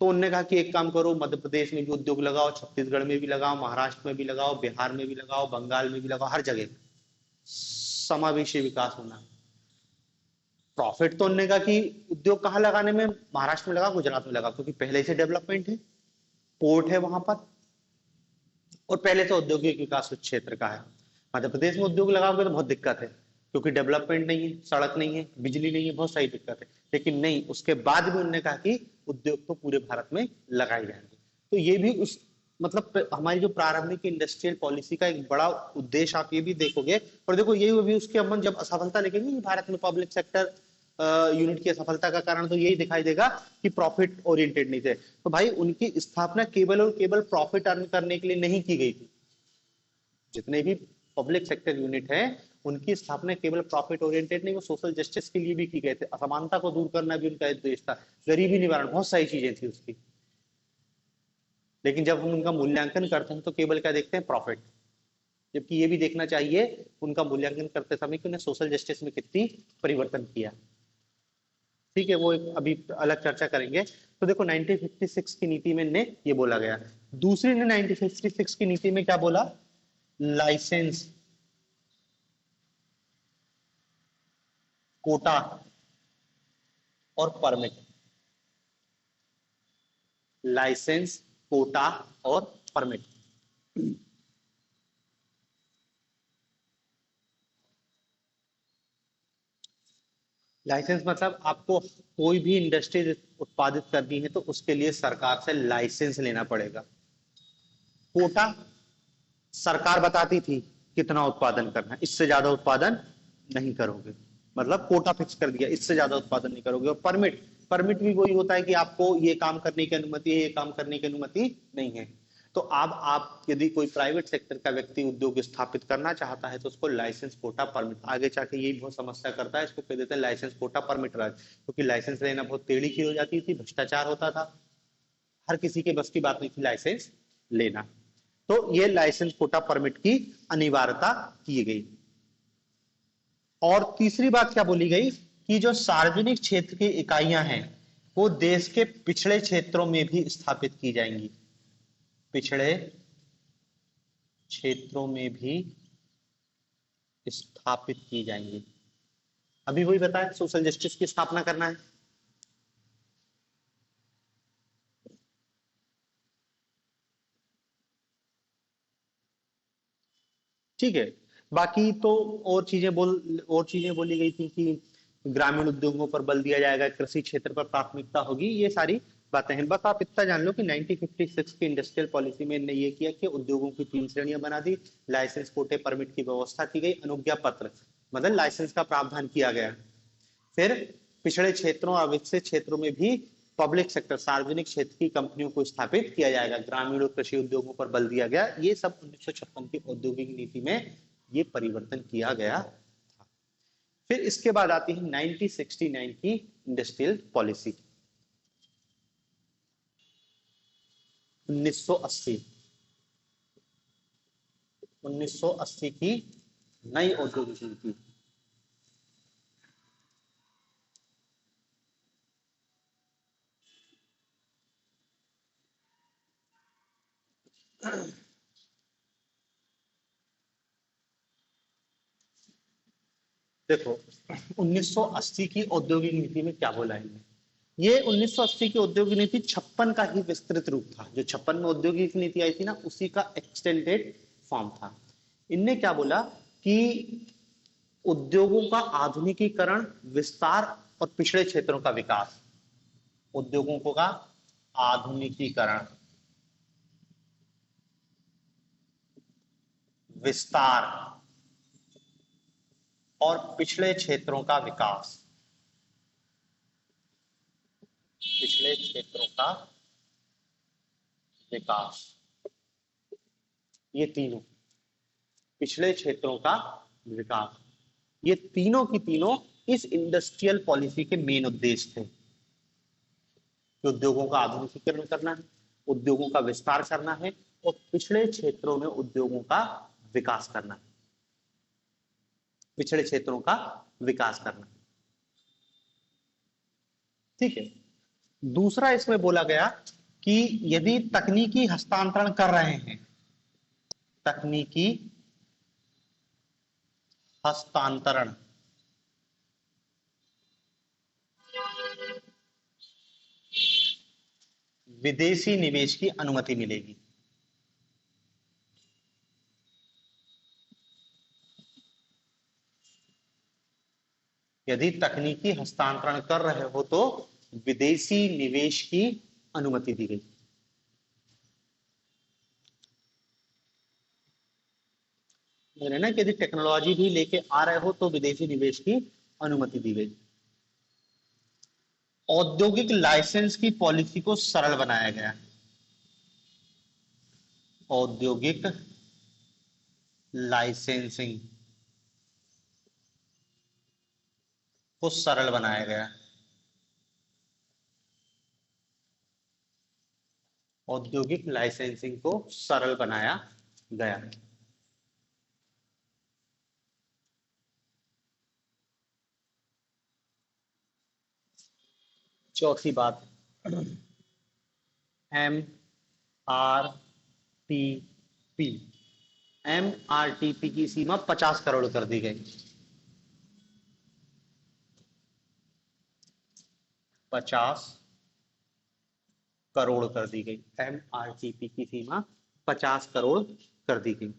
तो उन्होंने कहा कि एक काम करो, मध्य प्रदेश में भी उद्योग लगाओ, छत्तीसगढ़ में भी लगाओ, महाराष्ट्र में भी लगाओ, बिहार में भी लगाओ, बंगाल में भी लगाओ, हर जगह समावेशी विकास होना। प्रॉफिट तो उन्होंने कहा कि उद्योग कहाँ लगाने में, महाराष्ट्र में लगा, गुजरात में लगा, क्योंकि पहले से डेवलपमेंट है, पोर्ट है वहां पर, और पहले से औद्योगिक विकास उस क्षेत्र का है। मध्य प्रदेश में उद्योग लगाओगे तो बहुत दिक्कत है, क्योंकि डेवलपमेंट नहीं है, सड़क नहीं है, बिजली नहीं है, बहुत सारी दिक्कत है। लेकिन नहीं, उसके बाद भी उन्होंने कहा कि उद्योग तो पूरे भारत में लगाए जाएंगे। तो ये भी उस मतलब हमारी जो प्रारंभिक इंडस्ट्रियल पॉलिसी का एक बड़ा उद्देश्य आप ये भी देखोगे। और देखो ये भी उसके अपन जब असफलता देखेंगे भारत में पब्लिक सेक्टर यूनिट की असफलता का कारण, तो यही दिखाई देगा कि प्रॉफिट ओरिएंटेड नहीं थे। तो भाई उनकी स्थापना केवल और केवल प्रॉफिट अर्न करने के लिए नहीं की गई थी। जितने भी पब्लिक सेक्टर यूनिट है उनकी स्थापना केवल प्रॉफिट ओरिएंटेड नहीं, वो सोशल जस्टिस के लिए भी की गए थे, असमानता को दूर करना भी उनका उद्देश्य था, गरीबी निवारण, बहुत सारी चीजें थी उसकी। लेकिन जब हम उनका मूल्यांकन करते हैं तो केवल क्या देखते हैं, प्रॉफिट। जबकि ये भी देखना चाहिए उनका मूल्यांकन करते समय कि उन्हें सोशल जस्टिस में कितनी परिवर्तन किया। ठीक है, वो एक अभी अलग चर्चा करेंगे। तो देखो 1956 की नीति में ने ये बोला गया। दूसरी ने 1956 की नीति में क्या बोला, लाइसेंस, कोटा और परमिट, लाइसेंस, कोटा और परमिट। लाइसेंस मतलब आपको कोई भी इंडस्ट्री उत्पादित करनी है तो उसके लिए सरकार से लाइसेंस लेना पड़ेगा। कोटा सरकार बताती थी कितना उत्पादन करना है, इससे ज्यादा उत्पादन नहीं करोगे, मतलब कोटा फिक्स कर दिया, इससे ज्यादा उत्पादन नहीं करोगे। और परमिट, परमिट भी वही होता है कि आपको ये काम करने की अनुमति है, ये काम करने की अनुमति नहीं है। तो अब आप यदि कोई प्राइवेट सेक्टर का व्यक्ति उद्योग स्थापित करना चाहता है तो उसको लाइसेंस कोटा परमिट, आगे जाके यही बहुत समस्या करता है, इसको कह देते हैं लाइसेंस कोटा परमिट राज, क्योंकि लाइसेंस लेना बहुत टेढ़ी की हो जाती थी, भ्रष्टाचार होता था, हर किसी के बस की बात नहीं थी लाइसेंस लेना। तो ये लाइसेंस कोटा परमिट की अनिवार्यता की गई। और तीसरी बात क्या बोली गई कि जो सार्वजनिक क्षेत्र की इकाइयां हैं वो देश के पिछड़े क्षेत्रों में भी स्थापित की जाएंगी, पिछड़े क्षेत्रों में भी स्थापित की जाएंगी। अभी वही बताया, सोशल जस्टिस की स्थापना करना है। ठीक है, बाकी तो और चीजें बोली गई थी कि ग्रामीण उद्योगों पर बल दिया जाएगा, कृषि क्षेत्र पर प्राथमिकता होगी, ये सारी बातें हैं। बस आप इतना जान लो कि 1956 की इंडस्ट्रियल पॉलिसी में इन्होंने ये किया कि उद्योगों की 3 श्रेणियां बना दी, लाइसेंस कोटे परमिट की व्यवस्था की गई, अनुज्ञा पत्र मतलब लाइसेंस का प्रावधान किया गया। फिर पिछड़े क्षेत्रों और विकसित क्षेत्रों में भी पब्लिक सेक्टर सार्वजनिक क्षेत्र की कंपनियों को स्थापित किया जाएगा, ग्रामीण और कृषि उद्योगों पर बल दिया गया। ये सब 1956 की औद्योगिक नीति में ये परिवर्तन किया गया था। फिर इसके बाद आती है 1969 की इंडस्ट्रियल पॉलिसी, 1980 1980 की नई औद्योगिक नीति। देखो 1980 की औद्योगिक नीति में क्या बोला है, ये 1980 की औद्योगिक नीति 56 का ही विस्तृत रूप था, जो 56 में औद्योगिक नीति आई थी ना उसी का एक्सटेंडेड फॉर्म था। इनने क्या बोला कि उद्योगों का आधुनिकीकरण, विस्तार और पिछड़े क्षेत्रों का विकास, उद्योगों का आधुनिकीकरण, विस्तार और पिछड़े क्षेत्रों का विकास, पिछड़े क्षेत्रों का विकास, ये तीनों, पिछड़े क्षेत्रों का विकास, ये तीनों की तीनों इस इंडस्ट्रियल पॉलिसी के मेन उद्देश्य थे कि उद्योगों का आधुनिकीकरण करना है, उद्योगों का विस्तार करना है और पिछड़े क्षेत्रों में उद्योगों का विकास करना है, पिछड़े क्षेत्रों का विकास करना। ठीक है, दूसरा इसमें बोला गया कि यदि तकनीकी हस्तांतरण कर रहे हैं, तकनीकी हस्तांतरण विदेशी निवेश की अनुमति मिलेगी। यदि तकनीकी हस्तांतरण कर रहे हो तो विदेशी निवेश की अनुमति दी गई। ना कि यदि टेक्नोलॉजी भी लेके आ रहे हो तो विदेशी निवेश की अनुमति दी गई। औद्योगिक लाइसेंस की पॉलिसी को सरल बनाया गया, औद्योगिक लाइसेंसिंग को सरल बनाया गया, औद्योगिक लाइसेंसिंग को सरल बनाया गया। चौथी बात, M R T P, M R T P की सीमा 50 करोड़ कर दी गई, 50 करोड़ कर दी गई, एम आर टी पी की सीमा 50 करोड़ कर दी गई।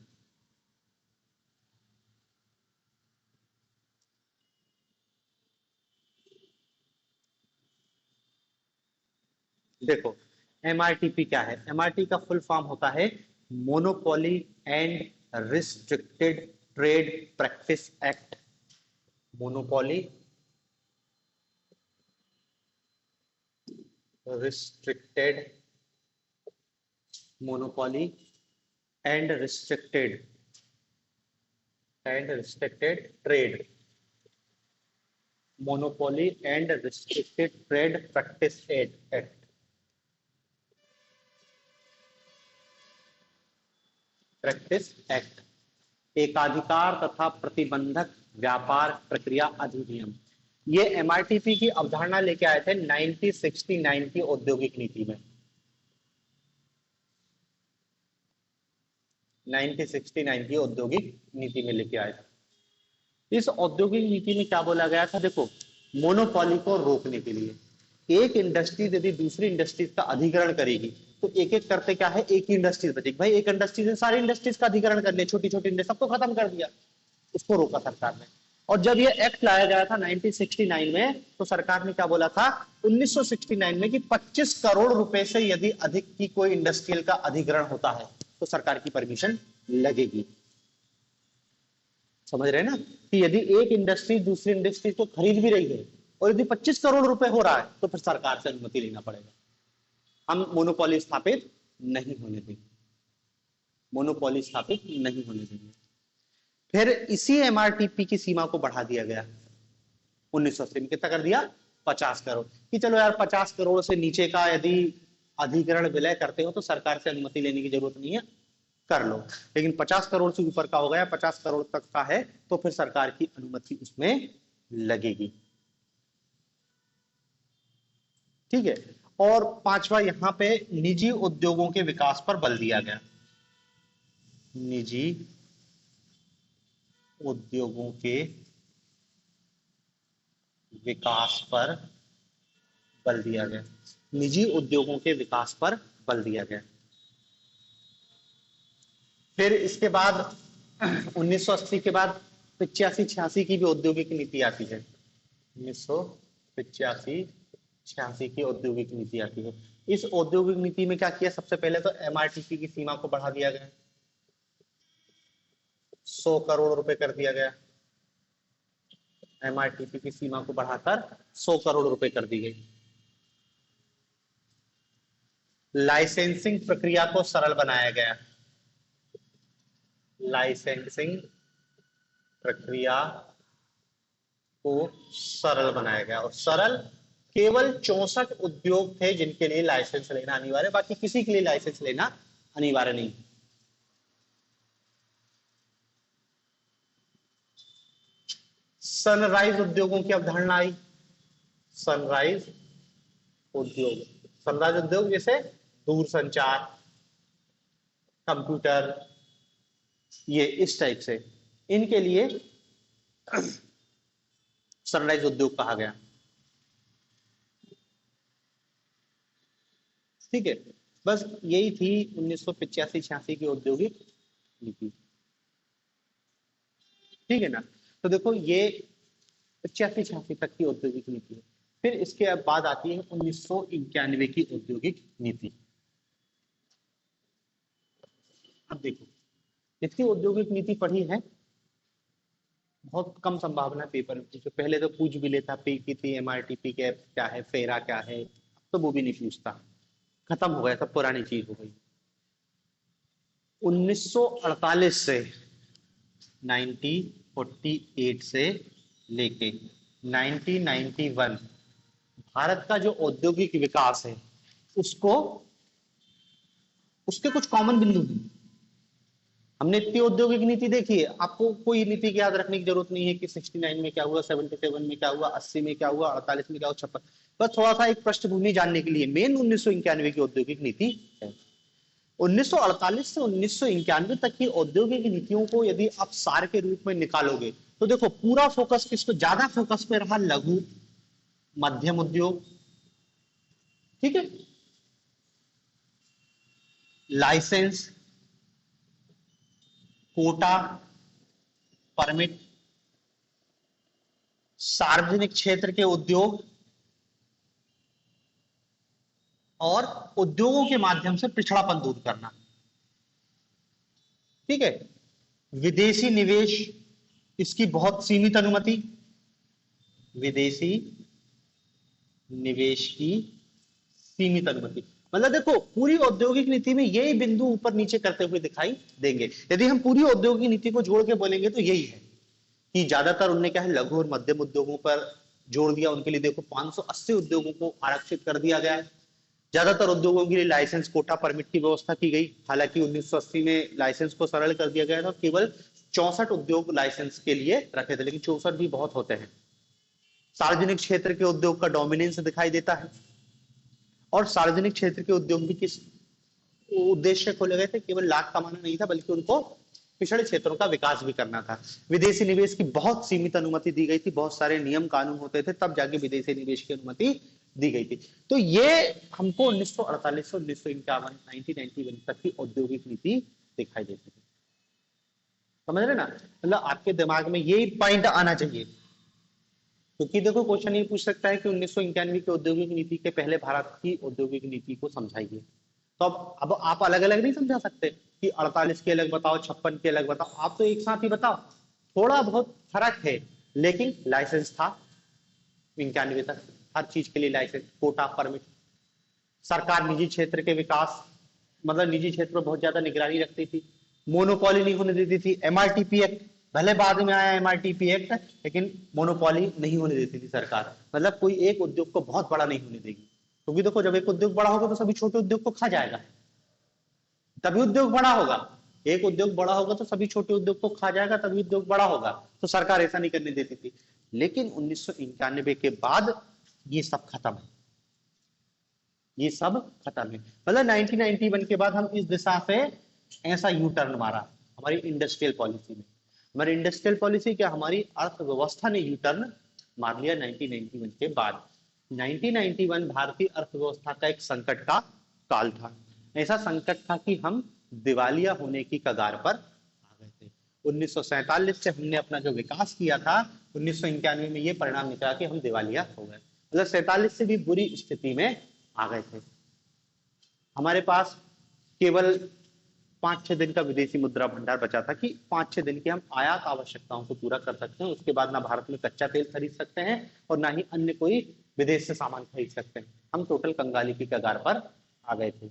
देखो, एमआरटीपी क्या है? एमआरटी का फुल फॉर्म होता है monopoly and restricted trade practice act. Monopoly, restricted, monopoly and restricted trade, monopoly and restricted trade practice act. Practice act, एकाधिकार तथा प्रतिबंधक व्यापार प्रक्रिया अधिनियम। ये एमआरटीपी की अवधारणा लेके आए थे 1969 की औद्योगिक नीति में। 1969 की औद्योगिक नीति में लेके आए थे। इस औद्योगिक नीति में क्या बोला गया था? देखो, मोनोपोली को रोकने के लिए एक इंडस्ट्री यदि दूसरी इंडस्ट्रीज का अधिग्रहण करेगी तो एक एक करते क्या है, एक ही इंडस्ट्रीज बचेगी। भाई एक इंडस्ट्री से सारी इंडस्ट्रीज का अधिग्रहण कर लिया, छोटी छोटी इंडस्ट्री सबको खत्म कर दिया, उसको रोका सरकार ने। और जब ये एक्ट लाया गया था 1969 में, तो सरकार ने क्या बोला था 1969 में कि 25 करोड़ रुपए से यदि अधिक की कोई इंडस्ट्रियल का अधिग्रहण होता है तो सरकार की परमिशन लगेगी। समझ रहे हैं ना कि यदि एक इंडस्ट्री दूसरी इंडस्ट्री को खरीद भी रही है और यदि 25 करोड़ रुपए हो रहा है तो फिर सरकार से अनुमति लेना पड़ेगा। हम मोनोपोली स्थापित नहीं होने देंगे, मोनोपोली स्थापित नहीं होने देंगे। फिर इसी एमआरटीपी की सीमा को बढ़ा दिया गया 1980 में। कितना कर दिया? 50 करोड़। कि चलो यार 50 करोड़ से नीचे का यदि अधिग्रहण विलय करते हो तो सरकार से अनुमति लेने की जरूरत नहीं है, कर लो। लेकिन 50 करोड़ से ऊपर का हो गया, 50 करोड़ तक का है तो फिर सरकार की अनुमति उसमें लगेगी। ठीक है। और पांचवा, यहां पे निजी उद्योगों के विकास पर बल दिया गया। निजी उद्योगों के विकास पर बल दिया गया। निजी उद्योगों के विकास पर बल दिया गया। फिर इसके बाद 1980 के बाद 85-86 की भी औद्योगिक नीति आती है। 1985-86 की औद्योगिक नीति आती है। इस औद्योगिक नीति में क्या किया? सबसे पहले तो एमआरटीपी की सीमा को बढ़ा दिया गया, 100 करोड़ रुपए कर दिया गया। एमआरटीपी की सीमा को बढ़ाकर 100 करोड़ रुपए कर दी गई। लाइसेंसिंग प्रक्रिया को सरल बनाया गया। लाइसेंसिंग प्रक्रिया को सरल बनाया गया। और सरल, केवल 64 उद्योग थे जिनके लिए लाइसेंस लेना अनिवार्य, बाकी किसी के लिए लाइसेंस लेना अनिवार्य नहीं। सनराइज उद्योगों की अवधारणा आई। सनराइज उद्योग, सनराइज उद्योग जैसे दूरसंचार, कंप्यूटर, ये इस टाइप से, इनके लिए सनराइज उद्योग कहा गया। ठीक है। बस यही थी 1985-86 की औद्योगिक नीति। ठीक है ना। तो देखो ये 85-86 तक की औद्योगिक नीति है। फिर इसके बाद आती है 1991 की औद्योगिक नीति। अब देखो, इसकी औद्योगिक नीति पढ़ी है, बहुत कम संभावना पेपर में पूछे। पहले तो पूछ भी लेता पीपीटी एमआरटीपी के क्या है, फेरा क्या है, तो वो भी नहीं पूछता, खत्म हो गया, सब पुरानी चीज हो गई। 1948 से 1948 से लेके 1991 भारत का जो औद्योगिक विकास है उसको, उसके कुछ कॉमन बिंदु हैं। हमने इतनी औद्योगिक नीति देखी है, आपको कोई नीति की याद रखने की जरूरत नहीं है कि 69 में क्या हुआ, 77 में क्या हुआ, 80 में क्या हुआ, 48 में क्या हुआ, 56। बस थोड़ा सा एक पृष्ठभूमि जानने के लिए मेन 1991 की औद्योगिक नीति है। 1948 से 1991 तक की औद्योगिक नीतियों को यदि आप सार के रूप में निकालोगे तो देखो पूरा फोकस किस पे, ज्यादा फोकस पे रहा लघु मध्यम उद्योग। ठीक है। लाइसेंस, कोटा, परमिट, सार्वजनिक क्षेत्र के उद्योग, और उद्योगों के माध्यम से पिछड़ापन दूर करना। ठीक है। विदेशी निवेश, इसकी बहुत सीमित अनुमति। विदेशी निवेश की सीमित अनुमति, मतलब देखो पूरी औद्योगिक नीति में यही बिंदु ऊपर नीचे करते हुए दिखाई देंगे। यदि हम पूरी औद्योगिक नीति को जोड़ के बोलेंगे तो यही है कि ज्यादातर उनने क्या है लघु और मध्यम उद्योगों पर जोड़ दिया। उनके लिए देखो 580 उद्योगों को आरक्षित कर दिया गया है। ज्यादातर उद्योगों के लिए लाइसेंस कोटा परमिट की व्यवस्था की गई। हालांकि 1980 में लाइसेंस को सरल कर दिया गया था, केवल 64 उद्योग लाइसेंस के लिए रखे थे, लेकिन 64 भी बहुत होते हैं। सार्वजनिक क्षेत्र के उद्योग का डोमिनेंस दिखाई देता है। और सार्वजनिक क्षेत्र के उद्योग भी किस उद्देश्य खोले गए थे? केवल लाभ कमाना नहीं था, बल्कि उनको पिछड़े क्षेत्रों का विकास भी करना था। विदेशी निवेश की बहुत सीमित अनुमति दी गई थी, बहुत सारे नियम कानून होते थे, तब जाके विदेशी निवेश की अनुमति दी गई थी। तो ये हमको 1948 से 1951 1991 तक की औद्योगिक नीति दिखाई देती थी। समझ रहे ना? मतलब आपके दिमाग में यही पॉइंट आना चाहिए, क्योंकि देखो क्वेश्चन ये पूछ सकता है कि 1991 की औद्योगिक नीति के पहले भारत की औद्योगिक नीति को समझाइए। तो अब आप अलग अलग नहीं समझा सकते कि 48 की अलग बताओ, 56 की अलग बताओ, आप तो एक साथ ही बताओ। थोड़ा बहुत फर्क है, लेकिन लाइसेंस था 91 तक, हर चीज के लिए लाइसेंस, कोटा परमिट। सरकार निजी क्षेत्र के विकास, मतलब निजी क्षेत्र पर बहुत ज्यादा निगरानी रखती थी। मोनोपॉली नहीं होने देती थी। एमआरटीपी एक्ट, भले बाद में आया एमआरटीपी एक्ट, लेकिन मोनोपॉली नहीं होने देती थी सरकार। मतलब कोई एक उद्योग को बहुत बड़ा नहीं होने देगी, क्योंकि देखो जब एक उद्योग बड़ा होगा तो सभी छोटे उद्योग को खा जाएगा, तभी उद्योग बड़ा होगा। एक उद्योग बड़ा होगा तो सभी छोटे उद्योग को खा जाएगा, तभी उद्योग बड़ा होगा। तो सरकार ऐसा नहीं करने देती थी। लेकिन 1991 के बाद ये सब खत्म है, ये सब खत्म है। मतलब 1991 के बाद हम इस दिशा से ऐसा यू टर्न मारा हमारी इंडस्ट्रियल पॉलिसी में। हमारी इंडस्ट्रियल पॉलिसी क्या, हमारी अर्थव्यवस्था ने यू टर्न मार लिया 1991 के बाद। 1991 भारतीय अर्थव्यवस्था का एक संकट का काल था। ऐसा संकट था कि हम दिवालिया होने की कगार पर आ गए थे। 1947 से हमने अपना जो विकास किया था, 1991 में ये परिणाम निकला कि हम दिवालिया हो गए। मतलब 47 से भी बुरी स्थिति में आ गए थे। हमारे पास केवल 5-6 दिन का विदेशी मुद्रा भंडार बचा था कि 5-6 दिन की हम आयात आवश्यकताओं को पूरा कर सकते हैं। उसके बाद ना भारत में कच्चा तेल खरीद सकते हैं और ना ही अन्य कोई विदेश से सामान खरीद सकते हैं। हम टोटल कंगाली की कगार पर आ गए थे।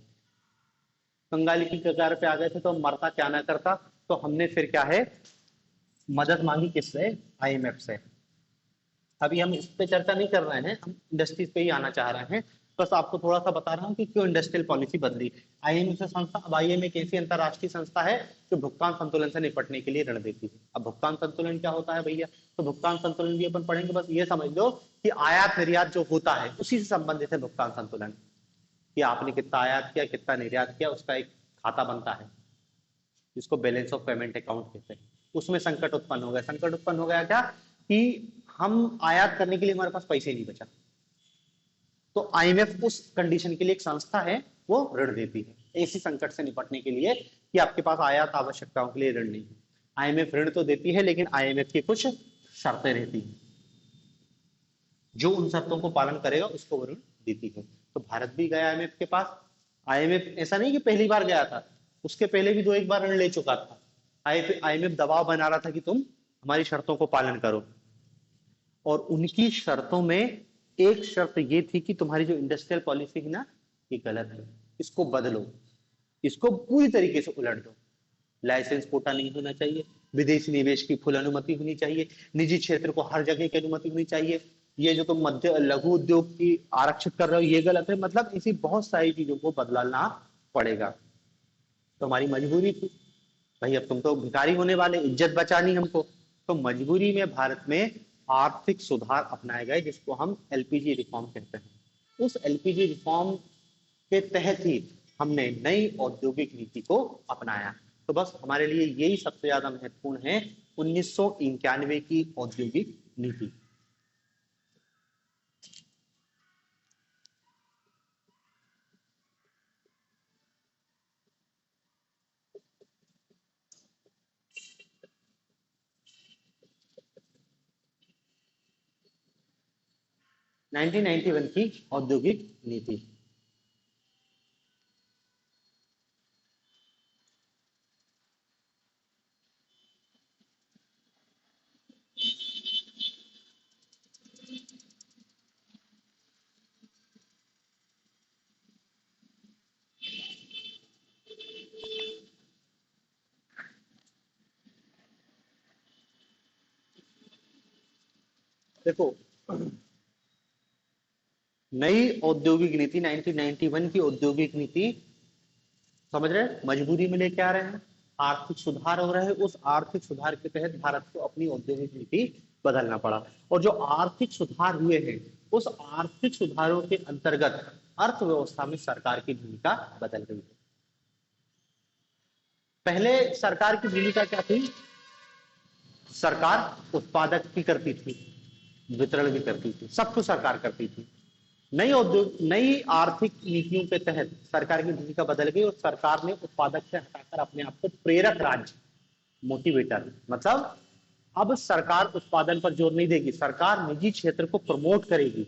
कंगाली की कगार पे आ गए थे तो हम मरता क्या ना करता। तो हमने फिर क्या है, मदद मांगी किससे? आईएमएफ से। अभी हम इस पे चर्चा नहीं कर रहे हैं, हम इंडस्ट्रीज पे ही आना चाह रहे हैं। बस आपको थोड़ा सा बता रहा हूँ कि क्यों इंडस्ट्रियल पॉलिसी बदली। आईएमएफ से संस्था, अब आईएमएफ एक ऐसी अंतरराष्ट्रीय संस्था है जो भुगतान संतुलन से निपटने के लिए ऋण देती है। अब भुगतान संतुलन क्या होता है भैया? तो भुगतान संतुलन भी अपन पढ़ेंगे। बस ये समझ लो कि आयात निर्यात जो होता है उसी से संबंधित है भुगतान संतुलन, कि आपने कितना आयात किया, कितना निर्यात किया, उसका एक खाता बनता है जिसको बैलेंस ऑफ पेमेंट अकाउंट कहते हैं। उसमें संकट उत्पन्न हो गया। संकट उत्पन्न हो गया क्या कि हम आयात करने के लिए हमारे पास पैसे नहीं बचा। तो आईएमएफ उस कंडीशन के लिए एक संस्था है, वो ऋण देती है ऐसी संकट से निपटने के लिए कि आपके पास आयात आवश्यकताओं के लिए ऋण नहीं है। आईएमएफ ऋण तो देती है, लेकिन आईएमएफ की कुछ शर्तें रहती हैं, जो उन शर्तों को पालन करेगा उसको वो ऋण देती है। तो भारत भी गया आईएमएफ के पास। आईएमएफ ऐसा नहीं कि पहली बार गया था, उसके पहले भी 2 एक बार ऋण ले चुका था। आईएमएफ दबाव बना रहा था कि तुम हमारी शर्तों को पालन करो। और उनकी शर्तों में एक शर्त ये थी कि तुम्हारी जो इंडस्ट्रियल पॉलिसी है ना, ये गलत है, इसको बदलो, इसको पूरी तरीके से उलट दो। लाइसेंस कोटा नहीं होना चाहिए, विदेशी निवेश की फुल अनुमति होनी चाहिए, निजी क्षेत्र को हर जगह की अनुमति होनी चाहिए, ये जो तुम मध्य लघु उद्योग की आरक्षित कर रहे हो ये गलत है। मतलब ऐसी बहुत सारी चीजों को बदलना पड़ेगा। तो हमारी मजबूरी थी भाई, अब तुम तो भिखारी होने वाले, इज्जत बचानी हमको। तो मजबूरी में भारत में आर्थिक सुधार अपनाए गए, जिसको हम एलपीजी रिफॉर्म कहते हैं। उस एलपीजी रिफॉर्म के तहत ही हमने नई औद्योगिक नीति को अपनाया। तो बस हमारे लिए यही सबसे ज्यादा महत्वपूर्ण है, 1991 की औद्योगिक नीति। नाइनटीन 91 की औद्योगिक नीति। देखो, नई औद्योगिक नीति 1991 की औद्योगिक नीति, समझ रहे हैं, मजबूरी में लेके आ रहे हैं, आर्थिक सुधार हो रहे हैं, उस आर्थिक सुधार के तहत भारत को अपनी औद्योगिक नीति बदलना पड़ा। और जो आर्थिक सुधार हुए हैं, उस आर्थिक सुधारों के अंतर्गत अर्थव्यवस्था में सरकार की भूमिका बदल गई है। पहले सरकार की भूमिका क्या थी? सरकार उत्पादक भी करती थी, वितरण भी करती थी, सब कुछ सरकार करती थी। नई आर्थिक नीतियों के तहत सरकार की भूमिका बदल गई और सरकार ने उत्पादक से हटाकर अपने आप को प्रेरक राज्य, मोटिवेटर, मतलब अब सरकार उत्पादन पर जोर नहीं देगी, सरकार निजी क्षेत्र को प्रमोट करेगी।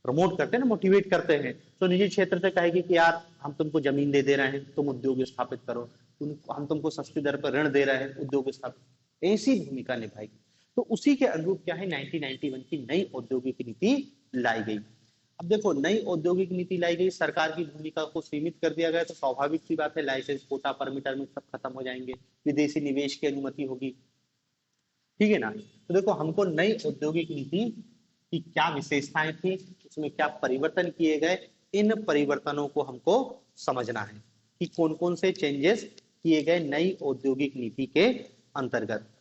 प्रमोट करते हैं ना, मोटिवेट करते हैं, तो निजी क्षेत्र से कहेगी कि यार हम तुमको जमीन दे रहे हैं, तुम उद्योग स्थापित करो, हम तुमको सस्ती दर पर ऋण दे रहे हैं, उद्योग स्थापित, ऐसी भूमिका निभाएगी। तो उसी के अनुरूप क्या है, 1991 की नई औद्योगिक नीति लाई गई। अब देखो, नई औद्योगिक नीति लाई गई, सरकार की भूमिका को सीमित कर दिया गया, तो स्वाभाविक सी बात है लाइसेंस, कोटा, परमिट सब खत्म हो जाएंगे, विदेशी निवेश की अनुमति होगी, ठीक है ना। तो देखो, हमको नई औद्योगिक नीति की क्या विशेषताएं थी, उसमें क्या परिवर्तन किए गए, इन परिवर्तनों को हमको समझना है कि कौन कौन से चेंजेस किए गए नई औद्योगिक नीति के अंतर्गत।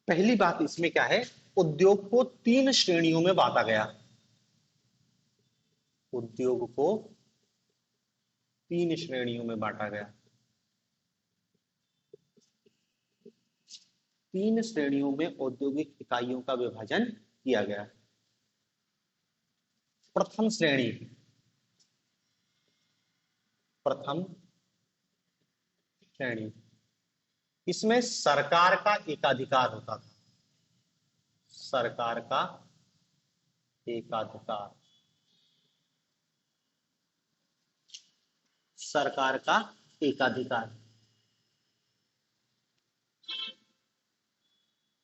पहली बात इसमें क्या है, उद्योग को 3 श्रेणियों में बांटा गया। उद्योग को 3 श्रेणियों में बांटा गया। 3 श्रेणियों में औद्योगिक इकाइयों का विभाजन किया गया। प्रथम श्रेणी, प्रथम श्रेणी, इसमें सरकार का एकाधिकार होता था। सरकार का एकाधिकार, सरकार का एकाधिकार,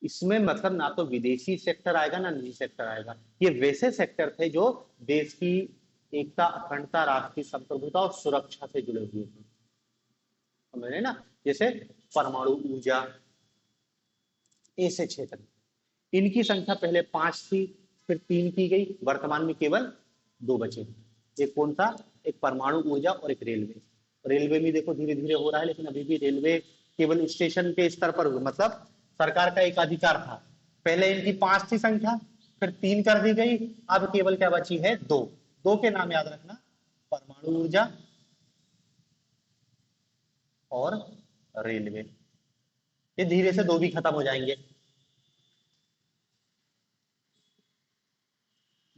इसमें मतलब ना तो विदेशी सेक्टर आएगा ना निजी सेक्टर आएगा। ये वैसे सेक्टर थे जो देश की एकता, अखंडता, राष्ट्रीय संप्रभुता और सुरक्षा से जुड़े हुए थे, समझ रहे ना, जैसे परमाणु ऊर्जा, ऐसे क्षेत्र। इनकी संख्या पहले 5 थी, फिर 3 की गई, वर्तमान में केवल 2 बचे। एक कौन सा? एक परमाणु ऊर्जा और एक रेलवे। रेलवे में देखो धीरे धीरे हो रहा है, लेकिन अभी भी रेलवे केवल स्टेशन के स्तर पर हुआ, मतलब सरकार का एक अधिकार था। पहले इनकी 5 थी संख्या, फिर 3 कर दी गई, अब केवल क्या बची है? 2। 2 के नाम याद रखना, परमाणु ऊर्जा और रेलवे। ये धीरे से 2 भी खत्म हो जाएंगे,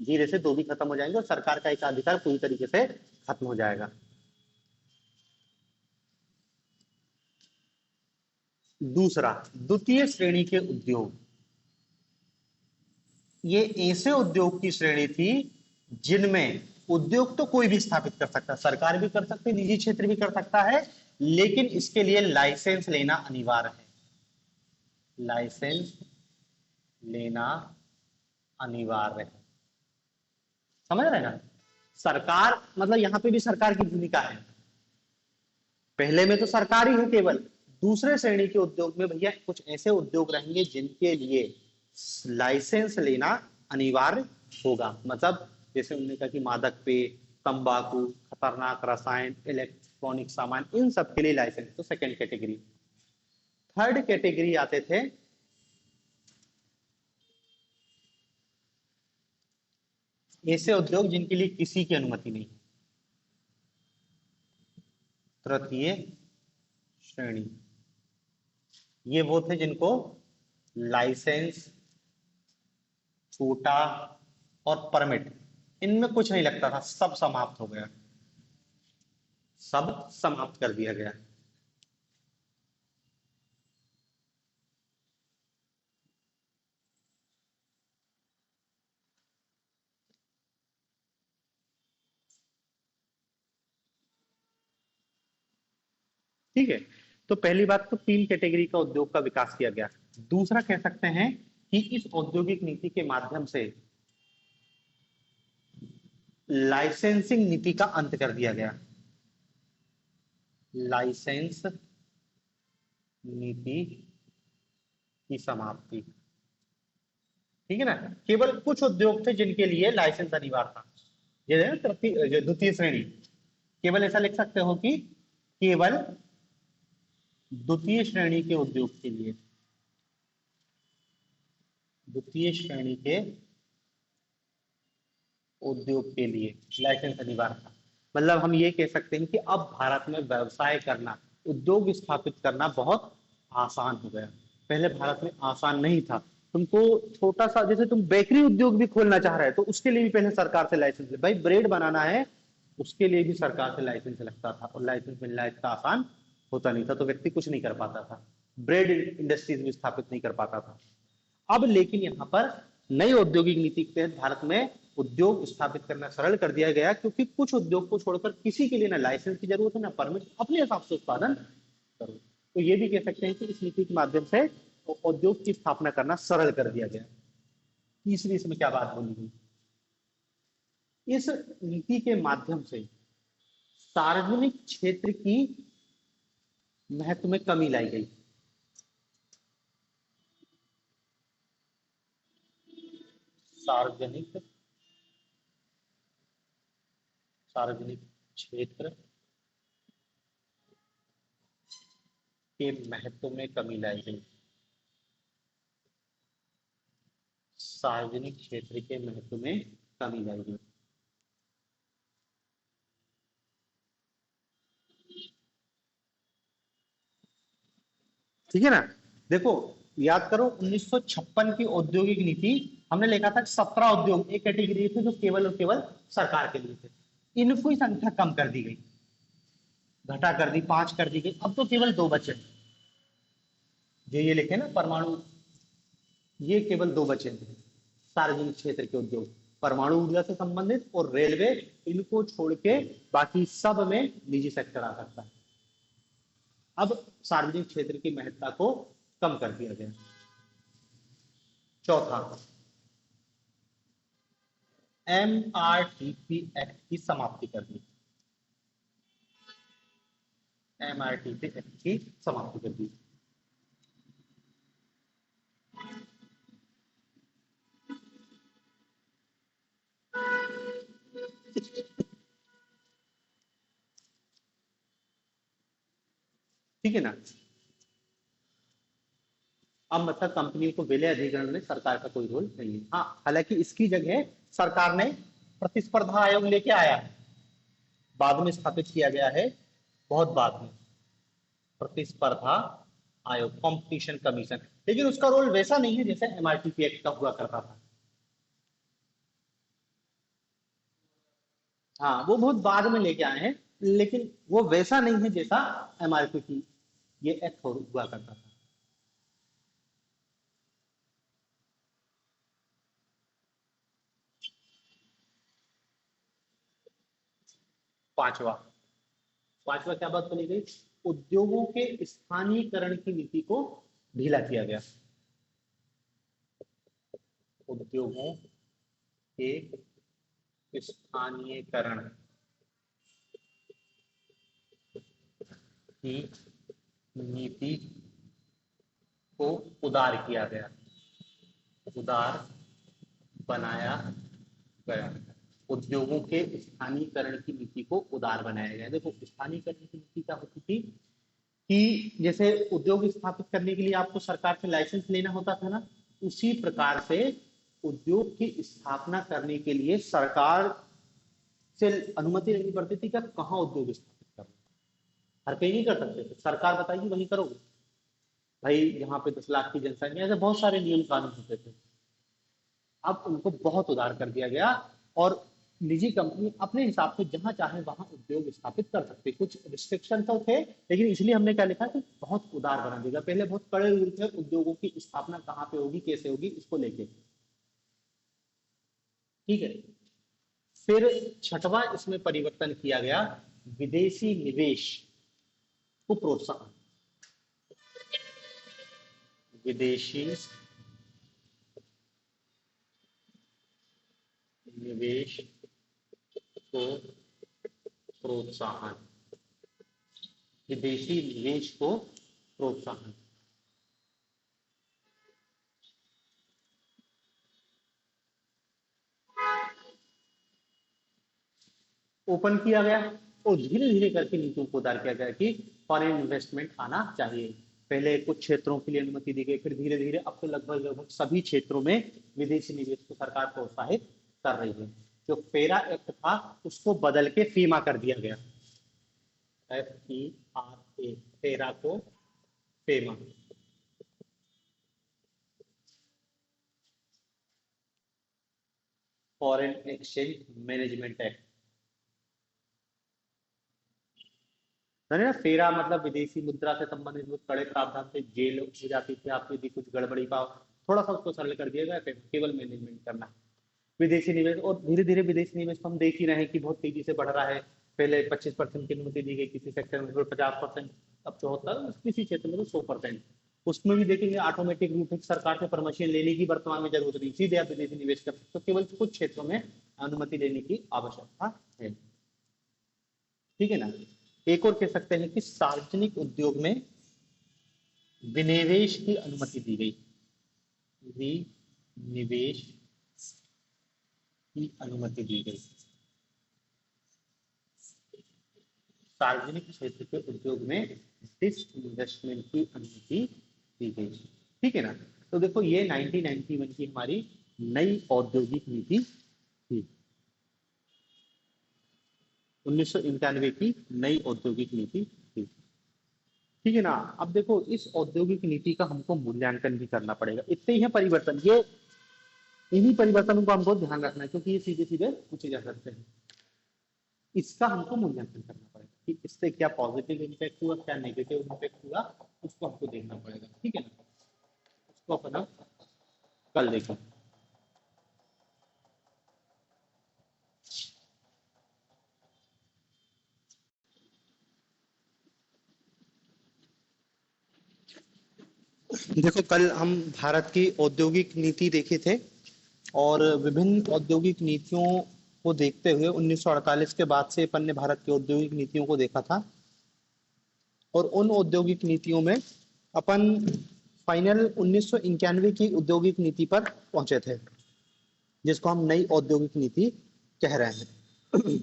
धीरे से 2 भी खत्म हो जाएंगे और सरकार का एक अधिकार पूरी तरीके से खत्म हो जाएगा। दूसरा, द्वितीय श्रेणी के उद्योग। ये ऐसे उद्योग की श्रेणी थी जिनमें उद्योग तो कोई भी स्थापित कर सकता, सरकार भी कर सकती, निजी क्षेत्र भी कर सकता है, लेकिन इसके लिए लाइसेंस लेना अनिवार्य है। लाइसेंस लेना अनिवार्य है, समझ रहे ना। सरकार मतलब यहां पे भी सरकार की भूमिका है। पहले में तो सरकार ही है केवल, दूसरे श्रेणी के उद्योग में भैया कुछ ऐसे उद्योग रहेंगे जिनके लिए लाइसेंस लेना अनिवार्य होगा। मतलब जैसे उन्होंने कहा कि मादक पेय, तंबाकू, खतरनाक रसायन, इलेक्ट्रॉनिक सामान, इन सब के लिए लाइसेंस। तो सेकंड कैटेगरी। थर्ड कैटेगरी आते थे ऐसे उद्योग जिनके लिए किसी की अनुमति नहीं। तृतीय श्रेणी, ये वो थे जिनको लाइसेंस, कोटा और परमिट, इनमें कुछ नहीं लगता था, सब समाप्त हो गया, सब समाप्त कर दिया गया। ठीक है, तो पहली बात तो 3 कैटेगरी का उद्योग का विकास किया गया। दूसरा कह सकते हैं कि इस औद्योगिक नीति के माध्यम से लाइसेंसिंग नीति का अंत कर दिया गया। लाइसेंस नीति की समाप्ति। ठीक है ना। केवल कुछ उद्योग थे जिनके लिए लाइसेंस अनिवार्य था, ये है ना जो द्वितीय श्रेणी। केवल ऐसा लिख सकते हो कि केवल द्वितीय श्रेणी के उद्योग के लिए, द्वितीय श्रेणी के उद्योग के लिए लाइसेंस अनिवार्य था। मतलब हम ये कह सकते हैं कि अब भारत में व्यवसाय करना, उद्योग स्थापित करना बहुत आसान हो गया। पहले भारत में आसान नहीं था। तुमको छोटा सा, जैसे तुम बेकरी उद्योग भी खोलना चाह रहे हो तो उसके लिए भी पहले सरकार से लाइसेंस ले, भाई ब्रेड बनाना है, उसके लिए भी सरकार से लाइसेंस लगता था, और लाइसेंस मिलना इतना आसान होता नहीं था, तो व्यक्ति कुछ नहीं कर पाता था, ब्रेड इंडस्ट्रीज भी स्थापित नहीं कर पाता था। अब लेकिन यहाँ पर नई औद्योगिक नीति के तहत भारत में उद्योग स्थापित करना सरल कर दिया गया, क्योंकि कुछ उद्योग को छोड़कर किसी के लिए ना लाइसेंस की जरूरत है ना परमिट, अपने हिसाब से उत्पादन करो। तो ये भी कह सकते हैं कि इस नीति के माध्यम से उद्योग की स्थापना करना सरल कर दिया गया। तीसरी इसमें क्या बात बोली गई, इस नीति के माध्यम से सार्वजनिक क्षेत्र की महत्व में कमी लाई गई। सार्वजनिक सार्वजनिक क्षेत्र के महत्व में कमी लाई गई। सार्वजनिक क्षेत्र के महत्व में कमी लाई गई। ठीक है ना। देखो, याद करो 1956 की औद्योगिक नीति, हमने लिखा था 17 उद्योग एक कैटेगरी थे जो केवल और केवल सरकार के लिए थे, इनकी संख्या कम कर दी गई, घटा कर दी, 5 कर दी गई, अब तो केवल 2 बचे। जो ये लिखे ना परमाणु, ये केवल 2 बचे थे सार्वजनिक क्षेत्र के उद्योग, परमाणु ऊर्जा से संबंधित और रेलवे, इनको छोड़ के बाकी सब में निजी सेक्टर आ सकता है। अब सार्वजनिक क्षेत्र की महत्ता को कम कर दिया गया। चौथा, एमआरटीपी एक्ट की समाप्ति कर दी। एमआरटीपी एक्ट की समाप्ति कर दी। ठीक है ना। अब मतलब कंपनियों को विलय अधिग्रहण में सरकार का कोई रोल नहीं है। हाँ, हालांकि इसकी जगह सरकार ने प्रतिस्पर्धा आयोग लेके आया है, बाद में स्थापित किया गया है, बहुत बाद में, प्रतिस्पर्धा आयोग, कंपटीशन कमीशन, लेकिन उसका रोल वैसा नहीं है जैसे एमआरटीपी एक्ट का हुआ करता था। हाँ, वो बहुत बाद में लेके आए हैं, लेकिन वो वैसा नहीं है जैसा एमआरटीपी ये एक्ट हुआ करता था। पांचवा, पांचवा क्या बात बोली गई, उद्योगों के स्थानीयकरण की नीति को ढीला किया गया। उद्योगों के स्थानीयकरण की नीति को उदार किया गया, उदार बनाया गया। उद्योगों के स्थानीयकरण की नीति को उदार बनाया गया। देखो, स्थानीयकरण की नीति क्या होती थी कि जैसे उद्योग स्थापित करने के लिए आपको सरकार से लाइसेंस लेना होता था ना, उसी प्रकार से उद्योग की स्थापना करने के लिए सरकार से अनुमति लेनी पड़ती थी कि आप कहाँ उद्योग स्थापित करो। हर कहीं नहीं कर सकते थे, सरकार बताइए वहीं करोगे। भाई यहाँ पे 10 लाख की जनसंख्या, ऐसे बहुत सारे नियम कानून होते थे। अब उनको बहुत उदार कर दिया गया, और निजी कंपनी अपने हिसाब से जहां चाहे वहां उद्योग स्थापित कर सकते। कुछ रिस्ट्रिक्शन तो थे, लेकिन इसलिए हमने क्या लिखा कि बहुत उदार बना देगा। पहले बहुत कड़े रूल थे उद्योगों की स्थापना कहाँ पे होगी, कैसे होगी, इसको लेके। ठीक है। फिर छठवां इसमें परिवर्तन किया गया, विदेशी निवेश को प्रोत्साहन। विदेशी निवेश को प्रोत्साहन, विदेशी निवेश को प्रोत्साहन। ओपन किया गया और धीरे धीरे करके नीतियों को उदार किया गया कि फॉरेन इन्वेस्टमेंट आना चाहिए। पहले कुछ क्षेत्रों के लिए अनुमति दी गई, फिर धीरे धीरे अब तो लगभग लगभग सभी क्षेत्रों में विदेशी निवेश को सरकार प्रोत्साहित कर रही है। जो फेरा एक्ट था उसको बदल के फीमा कर दिया गया, FERA, फेरा को FEMA. Foreign exchange management act, ना फेरा मतलब विदेशी मुद्रा से संबंधित कुछ कड़े प्रावधान थे, जेल हो जाती थी आपकी यदि कुछ गड़बड़ी का, थोड़ा सा उसको सरल कर दिया गया, केवल मैनेजमेंट करना। विदेशी निवेश, और धीरे धीरे विदेशी निवेश तो हम देख ही रहे हैं कि बहुत तेजी से बढ़ रहा है। पहले 25% की अनुमति दी गई किसी सेक्टर में, फिर 50%, अब 74, किसी क्षेत्र में तो 100%। उसमें भी देखेंगे ऑटोमेटिक रूप से सरकार से परमिशन लेने की वर्तमान में जरूरत नहीं, सीधे आप विदेशी निवेश कर सकते हो, केवल कुछ क्षेत्रों में अनुमति लेने की आवश्यकता है। ठीक है ना। एक और कह सकते हैं कि सार्वजनिक उद्योग में विनिवेश की अनुमति दी गई, विनिवेश की अनुमति दी गई, सार्वजनिक क्षेत्र के उद्योग में डिसइन्वेस्टमेंट की अनुमति दी गई। ठीक है ना। तो देखो ये 1991 की हमारी नई औद्योगिक नीति थी, 1991 की नई औद्योगिक नीति थी। ठीक है ना। अब देखो इस औद्योगिक नीति का हमको मूल्यांकन भी करना पड़ेगा, इतने ही है परिवर्तन, ये इन्हीं परिवर्तनों को हमको ध्यान रखना है क्योंकि ये सीधे सीधे पूछे जा सकते हैं। इसका हमको मूल्यांकन करना पड़ेगा कि इससे क्या पॉजिटिव इम्पैक्ट हुआ, क्या नेगेटिव इम्पैक्ट हुआ, उसको हमको देखना पड़ेगा। ठीक है ना। उसको अपन कल देखें। देखो कल हम भारत की औद्योगिक नीति देखे थे, और विभिन्न औद्योगिक नीतियों को देखते हुए 1948 के बाद से अपन ने भारत की औद्योगिक नीतियों को देखा था, और उन औद्योगिक नीतियों में अपन फाइनल 1991 की औद्योगिक नीति पर पहुंचे थे, जिसको हम नई औद्योगिक नीति कह रहे हैं।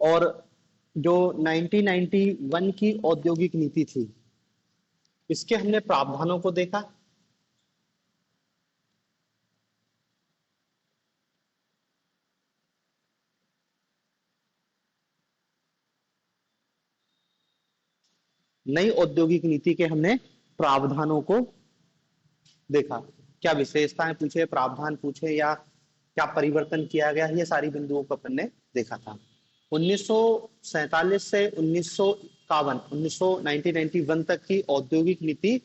और जो 1991 की औद्योगिक नीति थी, इसके हमने प्रावधानों को देखा, नई औद्योगिक नीति के हमने प्रावधानों को देखा, क्या विशेषताएं पूछे, प्रावधान पूछे, या क्या परिवर्तन किया गया, ये सारी बिंदुओं को अपन ने देखा था। 1947 से 1951, 1991 तक की औद्योगिक नीति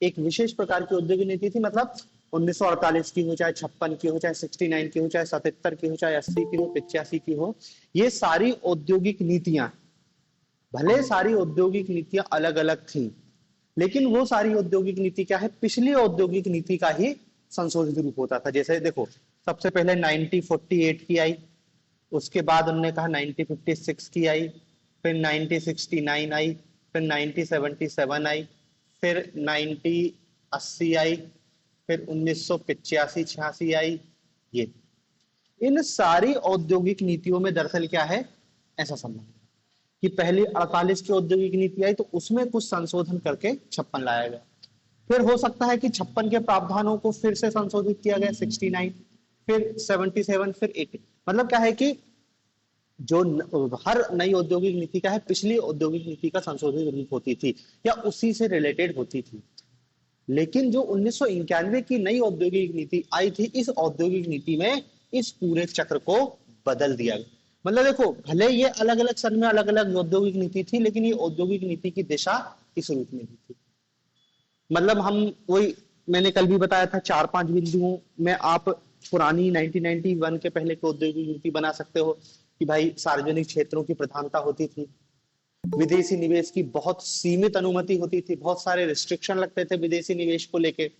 एक विशेष प्रकार की औद्योगिक नीति थी, मतलब 1948 की हो, चाहे 56 की हो, चाहे 69 की हो, चाहे 77 की हो, चाहे 80 की हो, 85 की हो, ये सारी औद्योगिक नीतियां, भले सारी औद्योगिक नीतियां अलग अलग थी, लेकिन वो सारी औद्योगिक नीति क्या है, पिछली औद्योगिक नीति का ही संशोधित रूप होता था। जैसे देखो सबसे पहले 1948 की आई, उसके बाद उन्होंने कहा 1956 की आई, फिर 1969 आई, फिर 1977 आई, फिर 1980 आई, फिर 1985-86 आई। ये इन सारी औद्योगिक नीतियों में दरअसल क्या है, ऐसा संबंध कि पहले 48 की औद्योगिक नीति आई तो उसमें कुछ संशोधन करके 56 लाया गया, फिर हो सकता है कि 56 के प्रावधानों को फिर से संशोधित किया गया 69, फिर 77, फिर 80। मतलब क्या है कि जो हर नई औद्योगिक नीति का है, पिछली औद्योगिक नीति का संशोधित रूप होती थी या उसी से रिलेटेड होती थी। लेकिन जो 1991 की नई औद्योगिक नीति आई थी, इस औद्योगिक नीति में इस पूरे चक्र को बदल दिया गया। मतलब देखो भले ये अलग अलग सन में अलग अलग औद्योगिक नीति थी, लेकिन ये औद्योगिक नीति की दिशा इस रूप में ही थी। मतलब हम वही मैंने कल भी बताया था, 4-5 बिंदुओं में आप पुरानी 1991 के पहले की औद्योगिक नीति बना सकते हो कि भाई सार्वजनिक क्षेत्रों की प्रधानता होती थी, विदेशी निवेश की बहुत सीमित अनुमति होती थी, बहुत सारे रिस्ट्रिक्शन लगते थे विदेशी निवेश को लेके,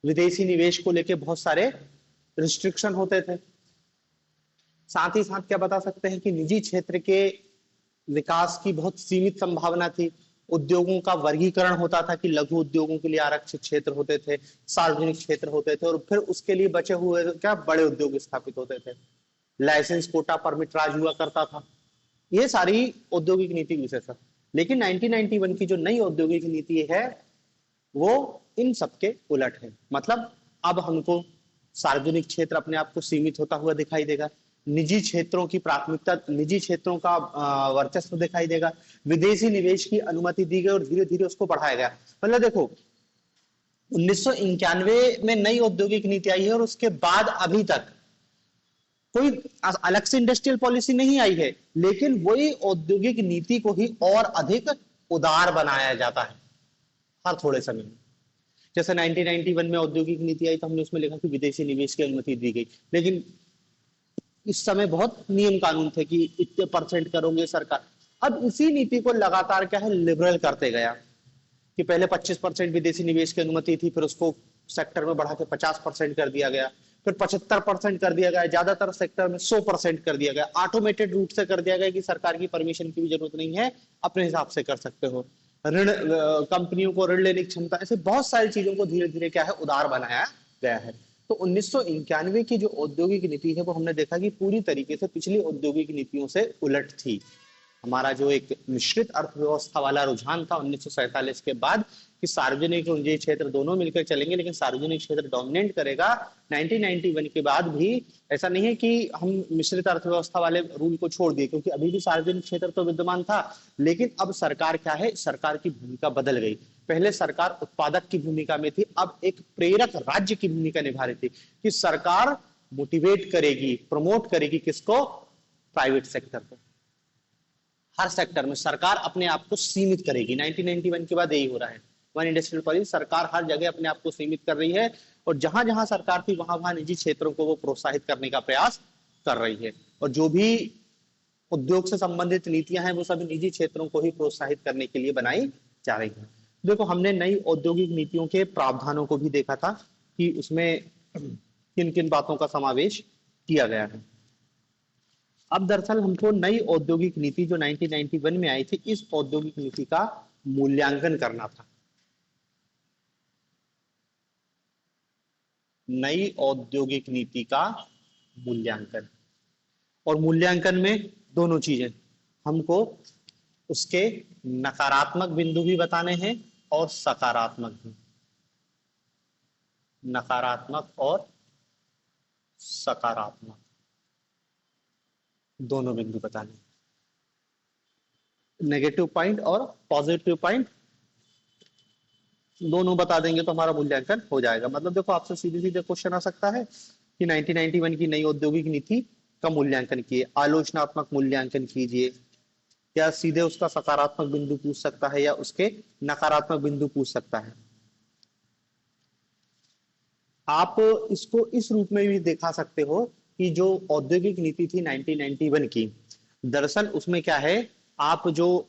विदेशी निवेश को लेके बहुत सारे रिस्ट्रिक्शन होते थे। साथ ही साथ क्या बता सकते हैं कि निजी क्षेत्र के विकास की बहुत सीमित संभावना थी, उद्योगों का वर्गीकरण होता था कि लघु उद्योगों के लिए आरक्षित क्षेत्र होते थे, सार्वजनिक क्षेत्र होते थे, और फिर उसके लिए बचे हुए क्या बड़े उद्योग स्थापित होते थे। लाइसेंस कोटा परमिट राज हुआ करता था। ये सारी औद्योगिक नीति विशेष है। लेकिन 1991 की जो नई औद्योगिक नीति है वो इन सबके उलट है। मतलब अब हमको सार्वजनिक क्षेत्र अपने आप को सीमित होता हुआ दिखाई देगा, निजी क्षेत्रों की प्राथमिकता, निजी क्षेत्रों का वर्चस्व दिखाई देगा, विदेशी निवेश की अनुमति दी गई और धीरे धीरे उसको बढ़ाया गया। मतलब देखो 1991 में नई औद्योगिक नीति आई है और उसके बाद अभी तक कोई अलग से इंडस्ट्रियल पॉलिसी नहीं आई है, लेकिन वही औद्योगिक नीति को ही और अधिक उदार बनाया जाता है हर थोड़े समय में। जैसे 1991 में औद्योगिक नीति आई तो हमने उसमें लिखा कि विदेशी निवेश की अनुमति दी गई, लेकिन इस समय बहुत नियम कानून थे कि इतने परसेंट करोगे सरकार। अब इसी नीति को लगातार क्या है लिबरल करते गया कि पहले 25% विदेशी निवेश की अनुमति थी, फिर उसको सेक्टर में बढ़ा के 50% कर दिया गया, फिर 75% कर दिया गया, ज्यादातर सेक्टर में 100% कर दिया गया, ऑटोमेटेड रूट से कर दिया गया कि सरकार की परमिशन की भी जरूरत नहीं है, अपने हिसाब से कर सकते हो। ऋण कंपनियों को ऋण लेने की क्षमता, ऐसे बहुत सारी चीजों को धीरे धीरे क्या है उदार बनाया गया है। तो 1991 की जो औद्योगिक नीति है वो हमने देखा कि पूरी तरीके से पिछली औद्योगिक नीतियों से उलट थी। हमारा जो एक मिश्रित अर्थव्यवस्था वाला रुझान था 1947 के बाद कि सार्वजनिक और निजी क्षेत्र दोनों मिलकर चलेंगे, लेकिन सार्वजनिक क्षेत्र डोमिनेट करेगा, 1991 के बाद भी ऐसा नहीं है कि हम मिश्रित अर्थव्यवस्था वाले रूल को छोड़ दिए, क्योंकि अभी भी सार्वजनिक क्षेत्र तो विद्यमान था। लेकिन अब सरकार क्या है, सरकार की भूमिका बदल गई। पहले सरकार उत्पादक की भूमिका में थी, अब एक प्रेरक राज्य की भूमिका निभा रही थी कि सरकार मोटिवेट करेगी, प्रमोट करेगी किसको, प्राइवेट सेक्टर को। हर सेक्टर में सरकार अपने आप को सीमित करेगी। 1991 के बाद यही हो रहा है, वन इंडस्ट्रियल पॉलिसी, सरकार हर जगह अपने आप को सीमित कर रही है और जहां जहां सरकार थी वहां वहां निजी क्षेत्रों को वो प्रोत्साहित करने का प्रयास कर रही है। और जो भी उद्योग से संबंधित नीतियां हैं वो सभी निजी क्षेत्रों को ही प्रोत्साहित करने के लिए बनाई जा रही है। देखो हमने नई औद्योगिक नीतियों के प्रावधानों को भी देखा था कि उसमें किन किन बातों का समावेश किया गया है। अब दरअसल हमको नई औद्योगिक नीति जो 1991 में आई थी, इस औद्योगिक नीति का मूल्यांकन करना था। नई औद्योगिक नीति का मूल्यांकन, और मूल्यांकन में दोनों चीजें, हमको उसके नकारात्मक बिंदु भी बताने हैं और सकारात्मक भी, नकारात्मक और सकारात्मक दोनों बिंदु बताने, नेगेटिव पॉइंट और पॉजिटिव पॉइंट दोनों बता देंगे तो हमारा मूल्यांकन हो जाएगा। मतलब देखो आपसे सीधे सीधे क्वेश्चन आ सकता है कि 1991 की नई औद्योगिक नीति का मूल्यांकन किए, आलोचनात्मक मूल्यांकन कीजिए, या सीधे उसका सकारात्मक बिंदु पूछ सकता है या उसके नकारात्मक बिंदु पूछ सकता है। आप इसको इस रूप में भी दिखा सकते हो कि जो औद्योगिक नीति थी 1991 की, दरअसल उसमें क्या है, आप जो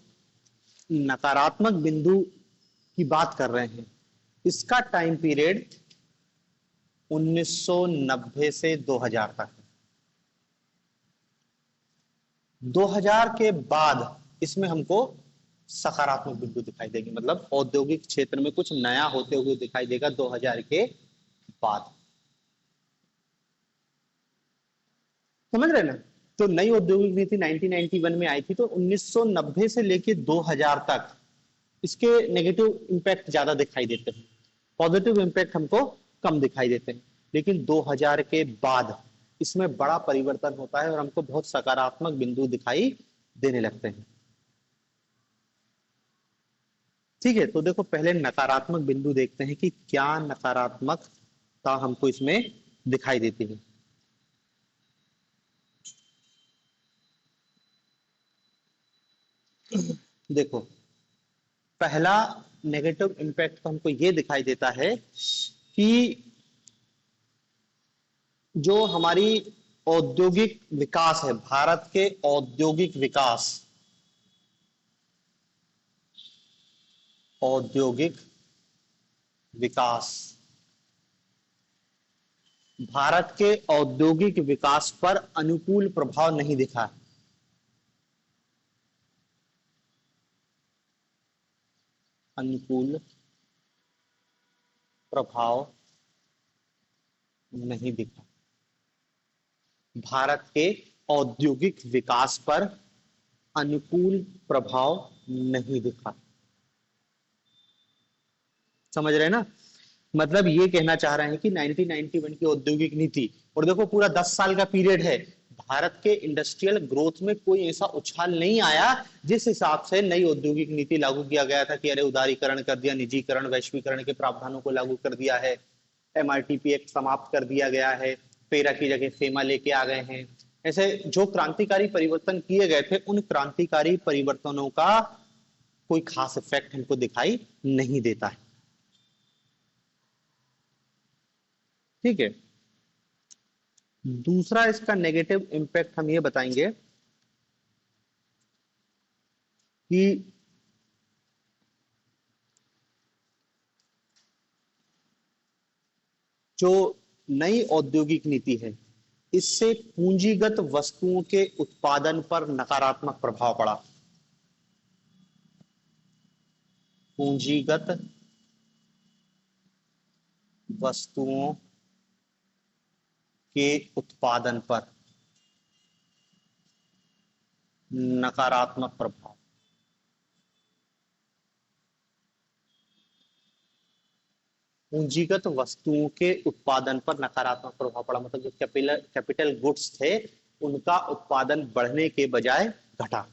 नकारात्मक बिंदु की बात कर रहे हैं इसका टाइम पीरियड 1990 से 2000 तक है। 2000 के बाद इसमें हमको सकारात्मक बिंदु दिखाई देंगे, मतलब औद्योगिक क्षेत्र में कुछ नया होते हुए दिखाई देगा 2000 के बाद। समझ रहे ना? तो नई औद्योगिक नीति 1991 में आई थी, तो 1990 से लेके 2000 तक इसके नेगेटिव इंपैक्ट ज्यादा दिखाई देते हैं, पॉजिटिव इंपैक्ट हमको कम दिखाई देते हैं। लेकिन 2000 के बाद इसमें बड़ा परिवर्तन होता है और हमको बहुत सकारात्मक बिंदु दिखाई देने लगते हैं। ठीक है, तो देखो पहले नकारात्मक बिंदु देखते हैं कि क्या नकारात्मकता हमको इसमें दिखाई देती है। देखो पहला नेगेटिव इंपैक्ट तो हमको ये दिखाई देता है कि जो हमारी औद्योगिक विकास है, भारत के औद्योगिक विकास, औद्योगिक विकास, भारत के औद्योगिक विकास पर अनुकूल प्रभाव नहीं दिखा। अनुकूल प्रभाव नहीं दिखा। भारत के औद्योगिक विकास पर अनुकूल प्रभाव नहीं दिखा। समझ रहे हैं ना? मतलब ये कहना चाह रहे हैं कि 1991 की औद्योगिक नीति, और देखो पूरा 10 साल का पीरियड है, भारत के इंडस्ट्रियल ग्रोथ में कोई ऐसा उछाल नहीं आया जिस हिसाब से नई औद्योगिक नीति लागू किया गया था कि अरे उदारीकरण कर दिया, निजीकरण, वैश्वीकरण के प्रावधानों को लागू कर दिया है, एमआरटीपी एक्ट समाप्त कर दिया गया है, पेरा की जगह फेमा लेके आ गए हैं। ऐसे जो क्रांतिकारी परिवर्तन किए गए थे, उन क्रांतिकारी परिवर्तनों का कोई खास इफेक्ट हमको दिखाई नहीं देता है। ठीक है। दूसरा इसका नेगेटिव इंपैक्ट हम ये बताएंगे कि जो नई औद्योगिक नीति है, इससे पूंजीगत वस्तुओं के उत्पादन पर नकारात्मक प्रभाव पड़ा। पूंजीगत वस्तुओं के उत्पादन पर नकारात्मक प्रभाव। पूंजीगत वस्तुओं के उत्पादन पर नकारात्मक प्रभाव पड़ा, मतलब जो कैपिटल गुड्स थे, उनका उत्पादन बढ़ने के बजाय घटा।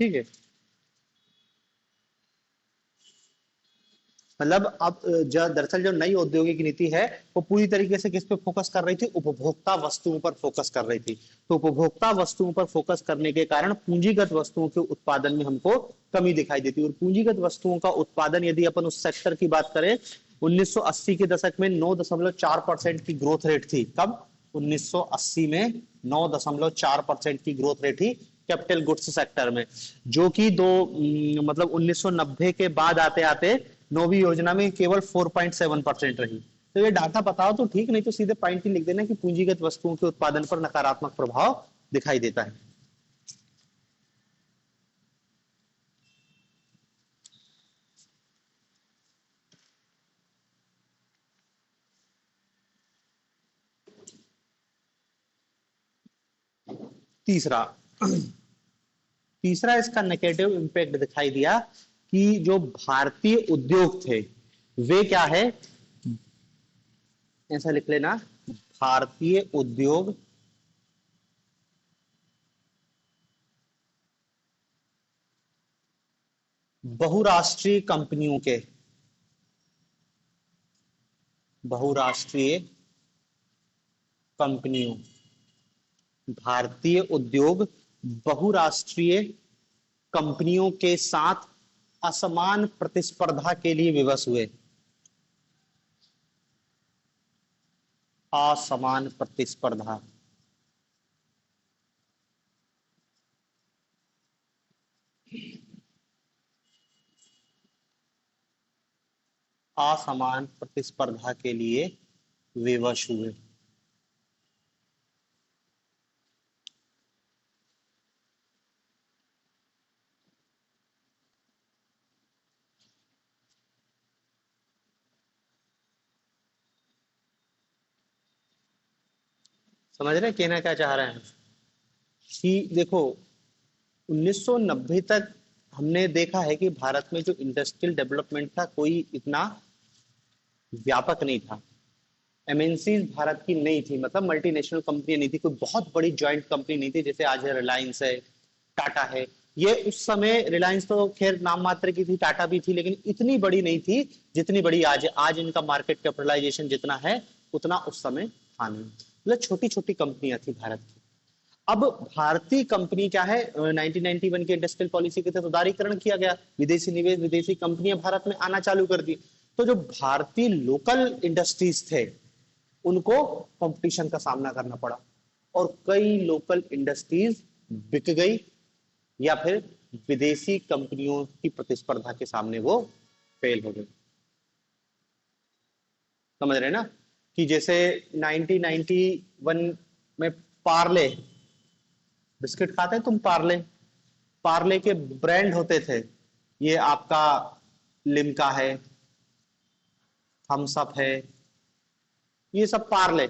ठीक है। मतलब अब दरअसल जो नई औद्योगिक नीति है, वो पूरी तरीके से किस पे फोकस कर रही थी? उपभोक्ता वस्तुओं पर फोकस कर रही थी। तो उपभोक्ता वस्तुओं पर फोकस करने के कारण पूंजीगत वस्तुओं के उत्पादन में हमको कमी दिखाई देती है। और पूंजीगत वस्तुओं का उत्पादन, यदि अपन उस सेक्टर की बात करें, 1980 के दशक में 9.4% की ग्रोथ रेट थी। कब? 1980 में 9.4% की ग्रोथ रेट थी कैपिटल गुड्स सेक्टर में, जो कि मतलब 1990 के बाद आते आते नौवीं योजना में केवल 4.7% रही। तो ये डाटा बताओ तो ठीक, नहीं तो सीधे पॉइंट ही लिख देना कि पूंजीगत वस्तुओं के उत्पादन पर नकारात्मक प्रभाव दिखाई देता है। तीसरा तीसरा इसका नेगेटिव इंपैक्ट दिखाई दिया कि जो भारतीय उद्योग थे, वे क्या है, ऐसा लिख लेना, भारतीय उद्योग बहुराष्ट्रीय कंपनियों के, बहुराष्ट्रीय कंपनियों, भारतीय उद्योग बहुराष्ट्रीय कंपनियों के साथ असमान प्रतिस्पर्धा के लिए विवश हुए। असमान प्रतिस्पर्धा। असमान प्रतिस्पर्धा के लिए विवश हुए। समझ रहे कहना क्या चाह रहे हैं? कि देखो 1990 तक हमने देखा है कि भारत में जो इंडस्ट्रियल डेवलपमेंट था, कोई इतना व्यापक नहीं था। एमएनसी भारत की नहीं थी, मतलब मल्टीनेशनल कंपनी नहीं थी, कोई बहुत बड़ी जॉइंट कंपनी नहीं थी जैसे आज है रिलायंस है, टाटा है। ये उस समय रिलायंस तो खैर नाम मात्र की थी, टाटा भी थी, लेकिन इतनी बड़ी नहीं थी जितनी बड़ी आज है। आज इनका मार्केट कैपिटलाइजेशन जितना है, उतना उस समय था नहीं। मतलब छोटी छोटी कंपनियां थी भारत की। अब भारतीय कंपनी क्या है, 1991 के इंडस्ट्रियल पॉलिसी के तहत उदारीकरण किया गया, विदेशी निवेश, विदेशी कंपनियां भारत में आना चालू कर दी। तो जो भारतीय लोकल इंडस्ट्रीज थे, उनको कंपटीशन का सामना करना पड़ा, और कई लोकल इंडस्ट्रीज बिक गई, या फिर विदेशी कंपनियों की प्रतिस्पर्धा के सामने वो फेल हो गई। समझ रहे ना, कि जैसे 1991 में पार्ले बिस्किट खाते हैं तुम, पार्ले, पार्ले के ब्रांड होते थे, ये आपका लिम्का है, थम्स अप है, ये सब पार्ले।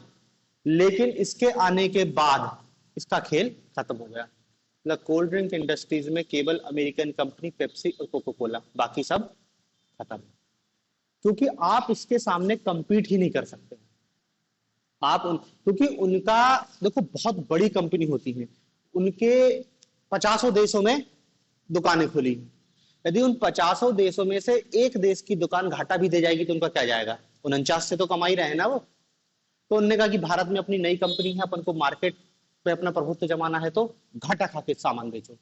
लेकिन इसके आने के बाद इसका खेल खत्म हो गया। मतलब कोल्ड ड्रिंक इंडस्ट्रीज में केवल अमेरिकन कंपनी पेप्सी और कोको कोला, बाकी सब खत्म। क्योंकि आप इसके सामने compete ही नहीं कर सकते। क्योंकि उनका, देखो बहुत बड़ी कंपनी होती है, उनके 50 देशों में दुकानें खुली हैं। यदि उन 50 देशों में से एक देश की दुकान घाटा भी दे जाएगी तो उनका क्या जाएगा, 49 से तो कमा ही रहे हैं ना वो। तो उन्होंने कहा कि भारत में अपनी नई कंपनी है, अपन को मार्केट पे अपना प्रभुत्व जमाना है, तो घाटा खा के सामान बेचो।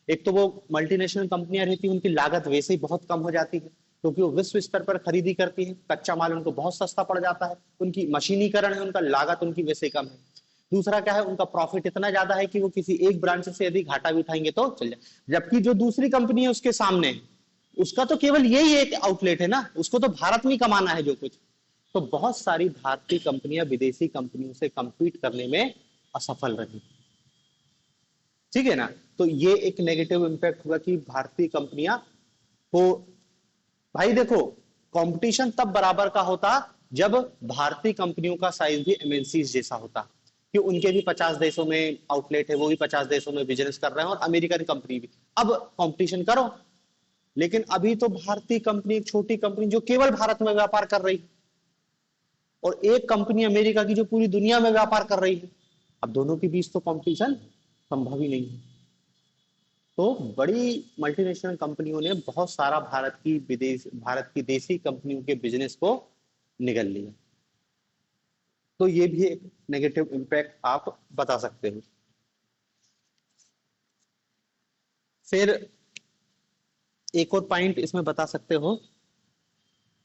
एक तो वो मल्टीनेशनल कंपनियां रहती हैं, उनकी लागत वैसे ही बहुत कम हो जाती है, क्योंकि वो विश्व स्तर पर खरीदी करती है, कच्चा माल उनको बहुत सस्ता पड़ जाता है, उनकी मशीनीकरण है, उनका लागत उनकी वैसे कम है। दूसरा क्या है, उनका प्रॉफिट इतना ज्यादा है कि वो किसी एक ब्रांच से यदि घाटा भी उठाएंगे तो चल जाए। जबकि जो दूसरी कंपनी है उसके सामने, उसका तो केवल यही एक आउटलेट है ना, उसको तो भारत में ही कमाना है जो कुछ। तो बहुत सारी भारतीय कंपनियां विदेशी कंपनियों से compete करने में असफल रही। ठीक है ना, तो ये एक नेगेटिव इंपैक्ट हुआ कि भारतीय कंपनियां को, भाई देखो, कंपटीशन तब बराबर का होता जब भारतीय कंपनियों का साइज भी एमएनसीज जैसा होता, कि उनके भी 50 देशों में आउटलेट है, वो भी 50 देशों में बिजनेस कर रहे हैं, और अमेरिकन कंपनी भी। अब कंपटीशन करो। लेकिन अभी तो भारतीय कंपनी, एक छोटी कंपनी जो केवल भारत में व्यापार कर रही है, और एक कंपनी अमेरिका की जो पूरी दुनिया में व्यापार कर रही है, अब दोनों के बीच तो कंपटीशन संभव ही नहीं है। तो बड़ी मल्टीनेशनल कंपनियों ने बहुत सारा भारत की देसी कंपनियों के बिजनेस को निगल लिया। तो ये भी एक नेगेटिव इंपैक्ट आप बता सकते हो। फिर एक और पॉइंट इसमें बता सकते हो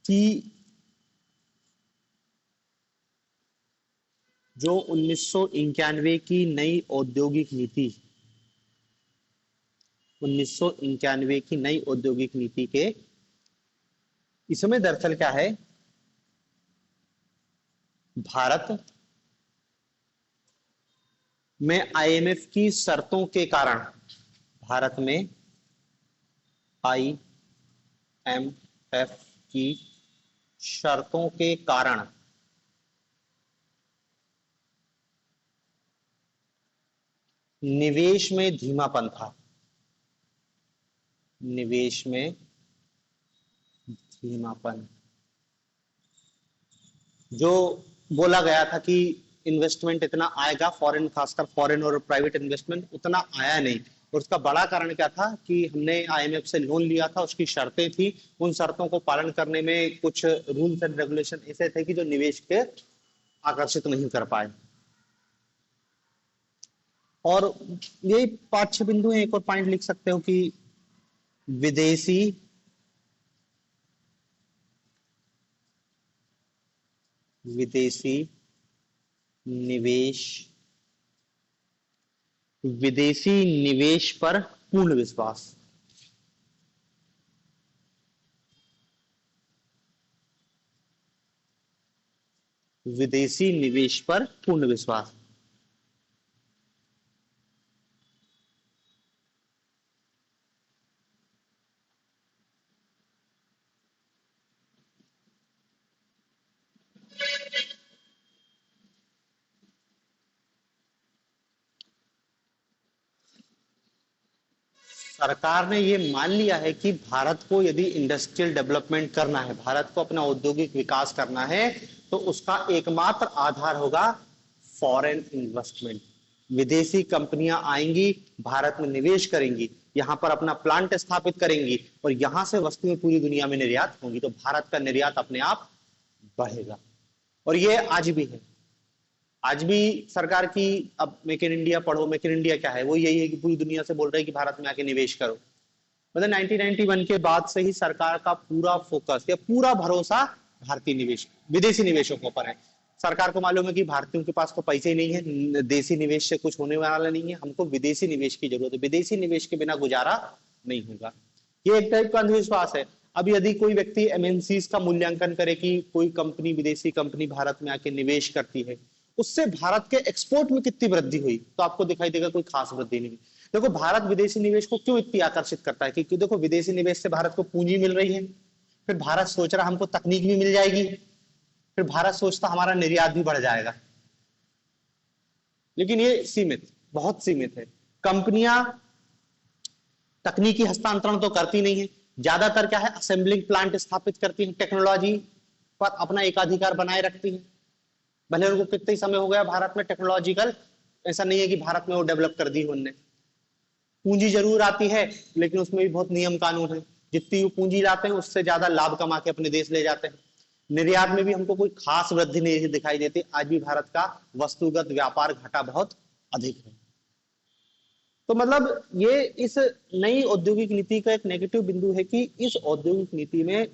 कि जो 1991 की नई औद्योगिक नीति, 1991 की नई औद्योगिक नीति के, इसमें दरअसल क्या है, भारत में आईएमएफ की शर्तों के कारण, भारत में आईएमएफ की शर्तों के कारण निवेश में धीमापन था, निवेश में धीमापन। जो बोला गया था कि इन्वेस्टमेंट इतना आएगा, फॉरेन, खासकर फॉरेन और प्राइवेट इन्वेस्टमेंट उतना आया नहीं। और उसका बड़ा कारण क्या था कि हमने आईएमएफ से लोन लिया था, उसकी शर्तें थी, उन शर्तों को पालन करने में कुछ रूल्स एंड रेगुलेशन ऐसे थे कि जो निवेश के आकर्षित नहीं कर पाए। और ये 5-6 बिंदु हैं, एक और पॉइंट लिख सकते हो कि विदेशी विदेशी निवेश, विदेशी निवेश पर पूर्ण विश्वास, विदेशी निवेश पर पूर्ण विश्वास। सरकार ने ये मान लिया है कि भारत को यदि इंडस्ट्रियल डेवलपमेंट करना है, भारत को अपना औद्योगिक विकास करना है, तो उसका एकमात्र आधार होगा फॉरेन इन्वेस्टमेंट। विदेशी कंपनियां आएंगी, भारत में निवेश करेंगी, यहां पर अपना प्लांट स्थापित करेंगी, और यहां से वस्तुएं पूरी दुनिया में निर्यात होंगी, तो भारत का निर्यात अपने आप बढ़ेगा। और ये आज भी है। आज भी सरकार की, अब मेक इन इंडिया पढ़ो, मेक इन इंडिया क्या है, वो यही है कि पूरी दुनिया से बोल रहे हैं कि भारत में आके निवेश करो। मतलब 1991 के बाद से ही सरकार का पूरा फोकस या पूरा भरोसा भारतीय निवेश, विदेशी निवेशकों पर है। सरकार को मालूम है कि भारतीयों के पास तो पैसे ही नहीं है, देशी निवेश से कुछ होने वाला नहीं है, हमको विदेशी निवेश की जरूरत है, विदेशी निवेश के बिना गुजारा नहीं होगा। ये एक टाइप का अंधविश्वास है। अब यदि कोई व्यक्ति एमएनसीज का मूल्यांकन करे कि कोई कंपनी, विदेशी कंपनी भारत में आके निवेश करती है, उससे भारत के एक्सपोर्ट में कितनी वृद्धि हुई, तो आपको दिखाई देगा कोई खास वृद्धि नहीं। देखो भारत विदेशी निवेश को क्यों इतनी आकर्षित करता है, क्योंकि देखो विदेशी निवेश से भारत को पूंजी मिल रही है, फिर भारत सोच रहा हमको तकनीक भी मिल जाएगी, फिर भारत सोचता हमारा निर्यात भी बढ़ जाएगा। लेकिन ये सीमित, बहुत सीमित है। कंपनियां तकनीकी हस्तांतरण तो करती नहीं है, ज्यादातर क्या है, असेंबलिंग प्लांट स्थापित करती है, टेक्नोलॉजी पर अपना एकाधिकार बनाए रखती है। भले उनको कितने समय हो गया भारत में टेक्नोलॉजिकल, ऐसा नहीं है कि भारत में वो डेवलप कर दी उनने। पूंजी जरूर आती है, लेकिन उसमें भी बहुत नियम कानून है, जितनी वो पूंजी लाते हैं उससे ज्यादा लाभ कमा के अपने देश ले जाते हैं। निर्यात में भी हमको कोई खास वृद्धि नहीं दिखाई देती, आज भी भारत का वस्तुगत व्यापार घटा बहुत अधिक है। तो मतलब ये इस नई औद्योगिक नीति का एक नेगेटिव बिंदु है कि इस औद्योगिक नीति में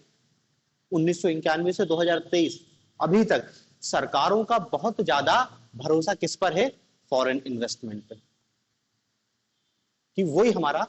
1991 से 2023 अभी तक सरकारों का बहुत ज्यादा भरोसा किस पर है, फॉरेन इन्वेस्टमेंट पे, कि वही हमारा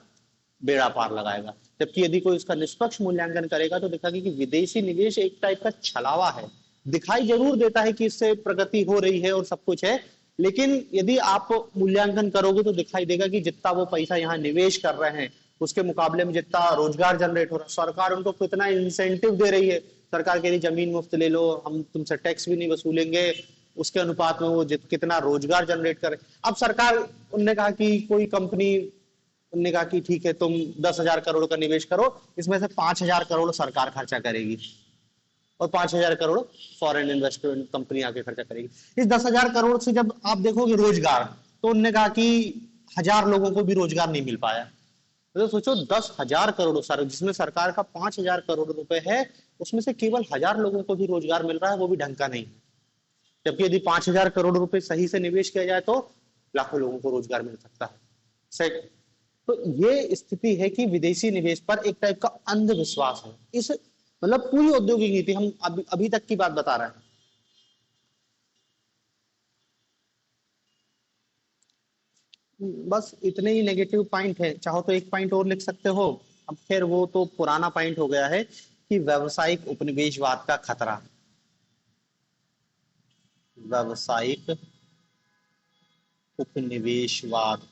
बेड़ा पार लगाएगा। जबकि यदि कोई इसका निष्पक्ष मूल्यांकन करेगा तो दिखाएगा कि विदेशी निवेश एक टाइप का छलावा है, दिखाई जरूर देता है कि इससे प्रगति हो रही है और सब कुछ है, लेकिन यदि आप मूल्यांकन करोगे तो दिखाई देगा कि जितना वो पैसा यहाँ निवेश कर रहे हैं उसके मुकाबले में जितना रोजगार जनरेट हो रहा है, सरकार उनको कितना इंसेंटिव दे रही है। सरकार कह रही जमीन मुफ्त ले लो, हम तुमसे टैक्स भी नहीं वसूलेंगे, उसके अनुपात में वो कितना रोजगार जनरेट करे। अब सरकार, उनने कहा कि कोई कंपनी, उनने कहा कि ठीक है तुम 10,000 करोड़ का निवेश करो, इसमें से 5,000 करोड़ सरकार खर्चा करेगी और 5,000 करोड़ फॉरेन इन्वेस्टमेंट कंपनी आके खर्चा करेगी। इस 10,000 करोड़ से जब आप देखोगे रोजगार, तो उन्होंने कहा कि 1,000 लोगों को भी रोजगार नहीं मिल पाया। तो सोचो 10,000 करोड़ सर, जिसमें सरकार का 5,000 करोड़ रुपए है, उसमें से केवल 1,000 लोगों को भी रोजगार मिल रहा है, वो भी ढंग का नहीं। जबकि यदि 5,000 करोड़ रुपए सही से निवेश किया जाए तो लाखों लोगों को रोजगार मिल सकता है। तो ये स्थिति है कि विदेशी निवेश पर एक टाइप का अंधविश्वास है। इस मतलब पूरी औद्योगिक नीति, हम अभी तक की बात बता रहे हैं। बस इतने ही नेगेटिव पॉइंट है, चाहो तो एक पॉइंट और लिख सकते हो। अब खैर वो तो पुराना पॉइंट हो गया है कि व्यावसायिक उपनिवेशवाद का खतरा। व्यावसायिक उपनिवेशवाद,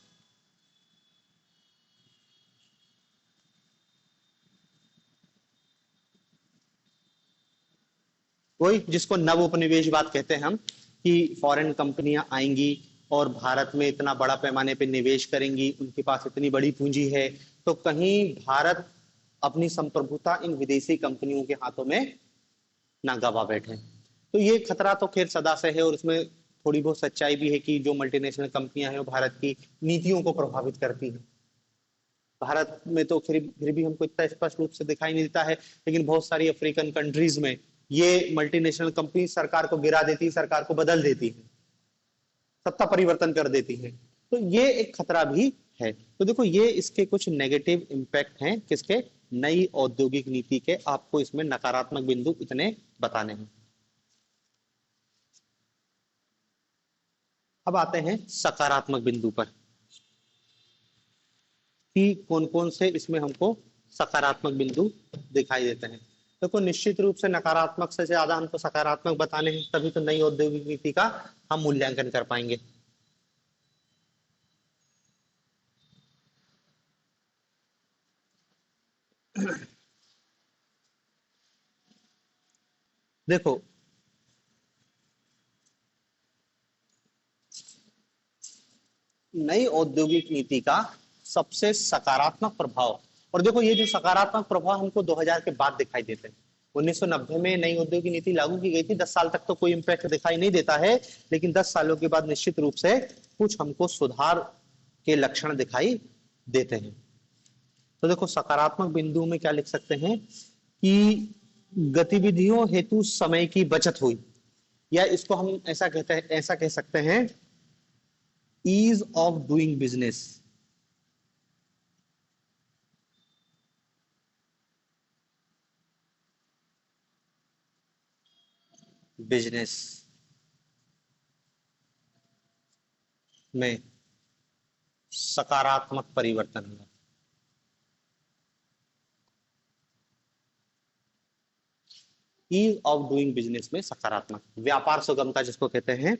वही जिसको नव उपनिवेशवाद कहते हैं हम, कि फॉरेन कंपनियां आएंगी और भारत में इतना बड़ा पैमाने पे निवेश करेंगी, उनके पास इतनी बड़ी पूंजी है, तो कहीं भारत अपनी संप्रभुता इन विदेशी कंपनियों के हाथों में ना गवा बैठे। तो ये खतरा तो खैर सदा से है, और इसमें थोड़ी बहुत सच्चाई भी है कि जो मल्टीनेशनल कंपनियां हैं वो भारत की नीतियों को प्रभावित करती हैं। भारत में तो फिर भी हमको इतना स्पष्ट रूप से दिखाई नहीं देता है, लेकिन बहुत सारी अफ्रीकन कंट्रीज में ये मल्टीनेशनल कंपनी सरकार को गिरा देती है, सरकार को बदल देती है, सत्ता परिवर्तन कर देती है। तो ये एक खतरा भी है। तो देखो ये इसके कुछ नेगेटिव इंपैक्ट हैं, किसके, नई औद्योगिक नीति के। आपको इसमें नकारात्मक बिंदु इतने बताने हैं। अब आते हैं सकारात्मक बिंदु पर कि कौन कौन से इसमें हमको सकारात्मक बिंदु दिखाई देते हैं। देखो निश्चित रूप से नकारात्मक से ज्यादा हमको सकारात्मक बताने हैं, तभी तो नई औद्योगिक नीति का हम मूल्यांकन कर पाएंगे। देखो नई औद्योगिक नीति का सबसे सकारात्मक प्रभाव, और देखो ये जो सकारात्मक प्रभाव हमको 2000 के बाद दिखाई देते हैं। 1990 में नई औद्योगिक नीति लागू की गई थी, 10 साल तक तो कोई इम्पैक्ट दिखाई नहीं देता है, लेकिन 10 सालों के बाद निश्चित रूप से कुछ हमको सुधार के लक्षण दिखाई देते हैं। तो देखो सकारात्मक बिंदु में क्या लिख सकते हैं कि गतिविधियों हेतु समय की बचत हुई, या इसको हम ऐसा कहते हैं, ऐसा कह सकते हैं, ease of doing business. Business में सकारात्मक परिवर्तन हुआ। ईज ऑफ डूइंग बिजनेस में सकारात्मक व्यापार सुगमता जिसको कहते हैं।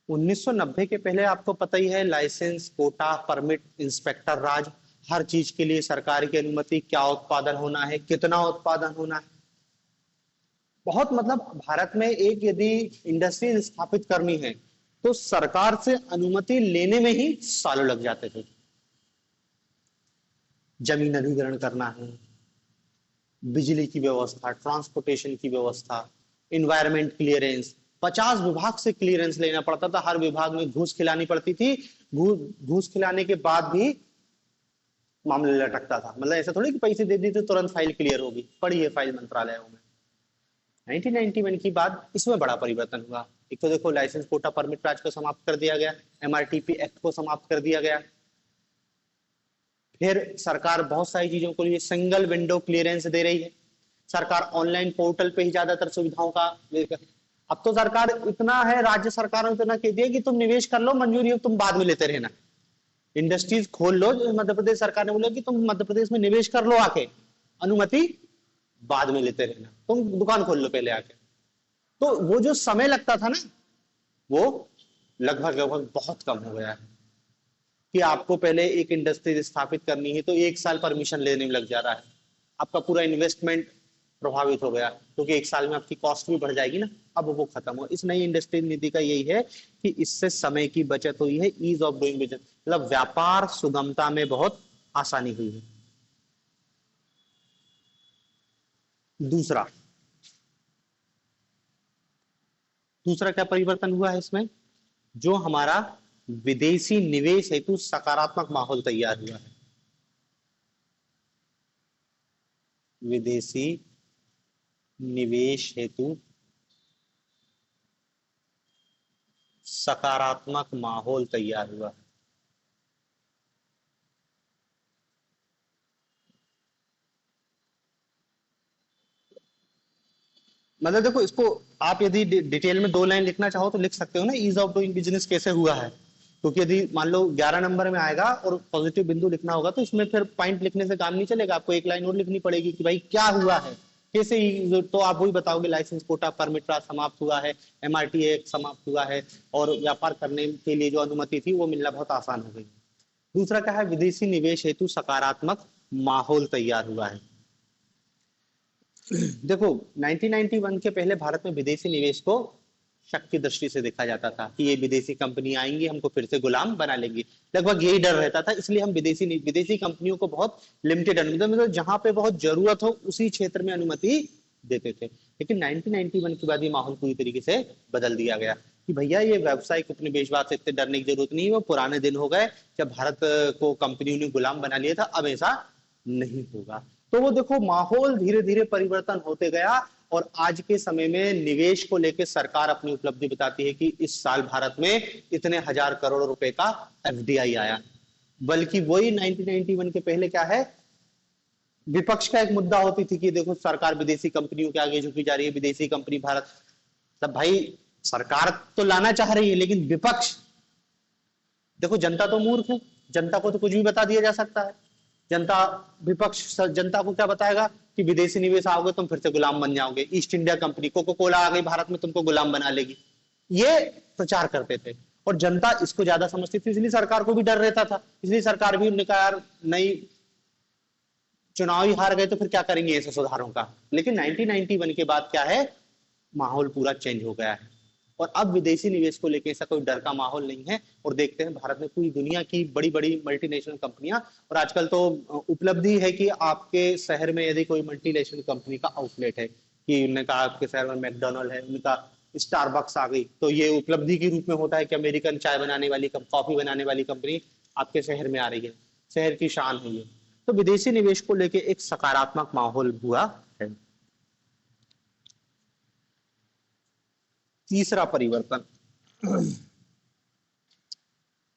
1990 के पहले आपको पता ही है, लाइसेंस, कोटा, परमिट, इंस्पेक्टर राज, हर चीज के लिए सरकार की अनुमति, क्या उत्पादन होना है, कितना उत्पादन होना है। बहुत मतलब भारत में एक यदि इंडस्ट्री स्थापित करनी है तो सरकार से अनुमति लेने में ही सालों लग जाते थे। जमीन अधिग्रहण करना है, बिजली की व्यवस्था, ट्रांसपोर्टेशन की व्यवस्था, इन्वायरमेंट क्लियरेंस, 50 विभाग से क्लियरेंस लेना पड़ता था, हर विभाग में घूस खिलानी पड़ती थी। घूस खिलाने के बाद भी मामला लटकता था। मतलब ऐसा थोड़ी कि पैसे दे दी तो तुरंत फाइल क्लियर होगी, पड़ी है फाइल मंत्रालयों में। 1991 की बाद इसमें बड़ा परिवर्तन हुआ। एक तो देखो लाइसेंस, कोटा, परमिट राज को समाप्त कर दिया गया, एमआरटीपी एक्ट को समाप्त कर दिया गया। फिर सरकार बहुत सारी चीजों के लिए सिंगल विंडो क्लियरेंस दे रही है। सरकार ऑनलाइन पोर्टल पे ही ज्यादातर सुविधाओं का, अब तो सरकार इतना है, राज्य सरकारों ने इतना कह दिया कि तुम निवेश कर लो, मंजूरी हो तुम बाद में लेते रहना, इंडस्ट्रीज खोल लो। मध्य प्रदेश सरकार ने बोला कि तुम मध्य प्रदेश में निवेश कर लो आके, अनुमति बाद में लेते रहना, तुम दुकान खोल लो पहले आके। तो वो जो समय लगता था ना, वो लगभग लगभग बहुत कम हो गया है कि आपको पहले एक इंडस्ट्री स्थापित करनी है तो 1 साल परमिशन लेने में लग जा रहा है, आपका पूरा इन्वेस्टमेंट प्रभावित हो गया, क्योंकि 1 साल में आपकी कॉस्ट भी बढ़ जाएगी ना। अब वो खत्म हो, इस नई इंडस्ट्री नीति का यही है कि इससे समय की बचत हुई है, ईज ऑफ डूइंग बिजनेस, मतलब व्यापार सुगमता में बहुत आसानी हुई है। दूसरा दूसरा क्या परिवर्तन हुआ है इसमें, जो हमारा विदेशी निवेश हेतु सकारात्मक माहौल तैयार हुआ है। विदेशी निवेश हेतु सकारात्मक माहौल तैयार हुआ। मतलब देखो, इसको आप यदि डिटेल में 2 लाइन लिखना चाहो तो लिख सकते हो ना, ईज ऑफ डूइंग बिजनेस कैसे हुआ है। क्योंकि यदि मान लो 11 नंबर में आएगा और पॉजिटिव बिंदु लिखना होगा तो इसमें फिर पॉइंट लिखने से काम नहीं चलेगा, आपको 1 लाइन और लिखनी पड़ेगी कि भाई क्या हुआ है, कैसे। तो आप वही बताओगे, लाइसेंस, कोटा, परमिट राज समाप्त हुआ है, एमआरटी एक्ट समाप्त हुआ है, और व्यापार करने के लिए जो अनुमति थी वो मिलना बहुत आसान हो गई। दूसरा क्या है, विदेशी निवेश हेतु सकारात्मक माहौल तैयार हुआ है। देखो 1991 के पहले भारत में विदेशी निवेश को शक की दृष्टि से देखा जाता था कि ये विदेशी कंपनी आएंगी हमको फिर से गुलाम बना लेंगी, लगभग यही डर रहता था। इसलिए हम विदेशी कंपनियों को बहुत लिमिटेड अनुमति, मतलब जहां पे बहुत जरूरत हो उसी क्षेत्र में अनुमति देते थे। लेकिन 1991 के बाद ये माहौल पूरी तरीके से बदल दिया गया कि भैया ये व्यावसायिक उपनिवेशवाद से इतने डरने की जरूरत नहीं है, वो पुराने दिन हो गए जब भारत को कंपनियों ने गुलाम बना लिया था, अब ऐसा नहीं होगा। तो वो देखो माहौल धीरे धीरे परिवर्तन होते गया, और आज के समय में निवेश को लेकर सरकार अपनी उपलब्धि बताती है कि इस साल भारत में इतने हजार करोड़ रुपए का एफडीआई आया। बल्कि वही 1991 के पहले क्या है, विपक्ष का एक मुद्दा होती थी कि देखो सरकार विदेशी कंपनियों के आगे झुकी जा रही है, विदेशी कंपनी भारत। तब भाई सरकार तो लाना चाह रही है, लेकिन विपक्ष, देखो जनता तो मूर्ख है, जनता को तो कुछ भी बता दिया जा सकता है। जनता, विपक्ष जनता को क्या बताएगा कि विदेशी निवेश आओगे तुम फिर से गुलाम बन जाओगे, East India Company, Coca Cola आ गई भारत में, तुमको गुलाम बना लेगी, ये प्रचार करते थे। और जनता इसको ज्यादा समझती थी, इसलिए सरकार को भी डर रहता था। इसलिए सरकार भी उन्होंने कहा यार नई, चुनाव ही हार गए तो फिर क्या करेंगे ऐसे सुधारों का। लेकिन 1991 के बाद क्या है, माहौल पूरा चेंज हो गया है, और अब विदेशी निवेश को लेकर ऐसा कोई डर का माहौल नहीं है। और देखते हैं भारत में पूरी दुनिया की बड़ी बड़ी मल्टीनेशनल कंपनियां, और आजकल तो उपलब्धि है कि आपके शहर में यदि कोई मल्टीनेशनल कंपनी का आउटलेट है, कि उन्होंने कहा आपके शहर में मैकडोनल्ड है, उनका स्टारबक्स आ गई, तो ये उपलब्धि के रूप में होता है कि अमेरिकन चाय बनाने वाली, कॉफी बनाने वाली कंपनी आपके शहर में आ रही है, शहर की शान है ये। तो विदेशी निवेश को लेकर एक सकारात्मक माहौल हुआ है। तीसरा परिवर्तन,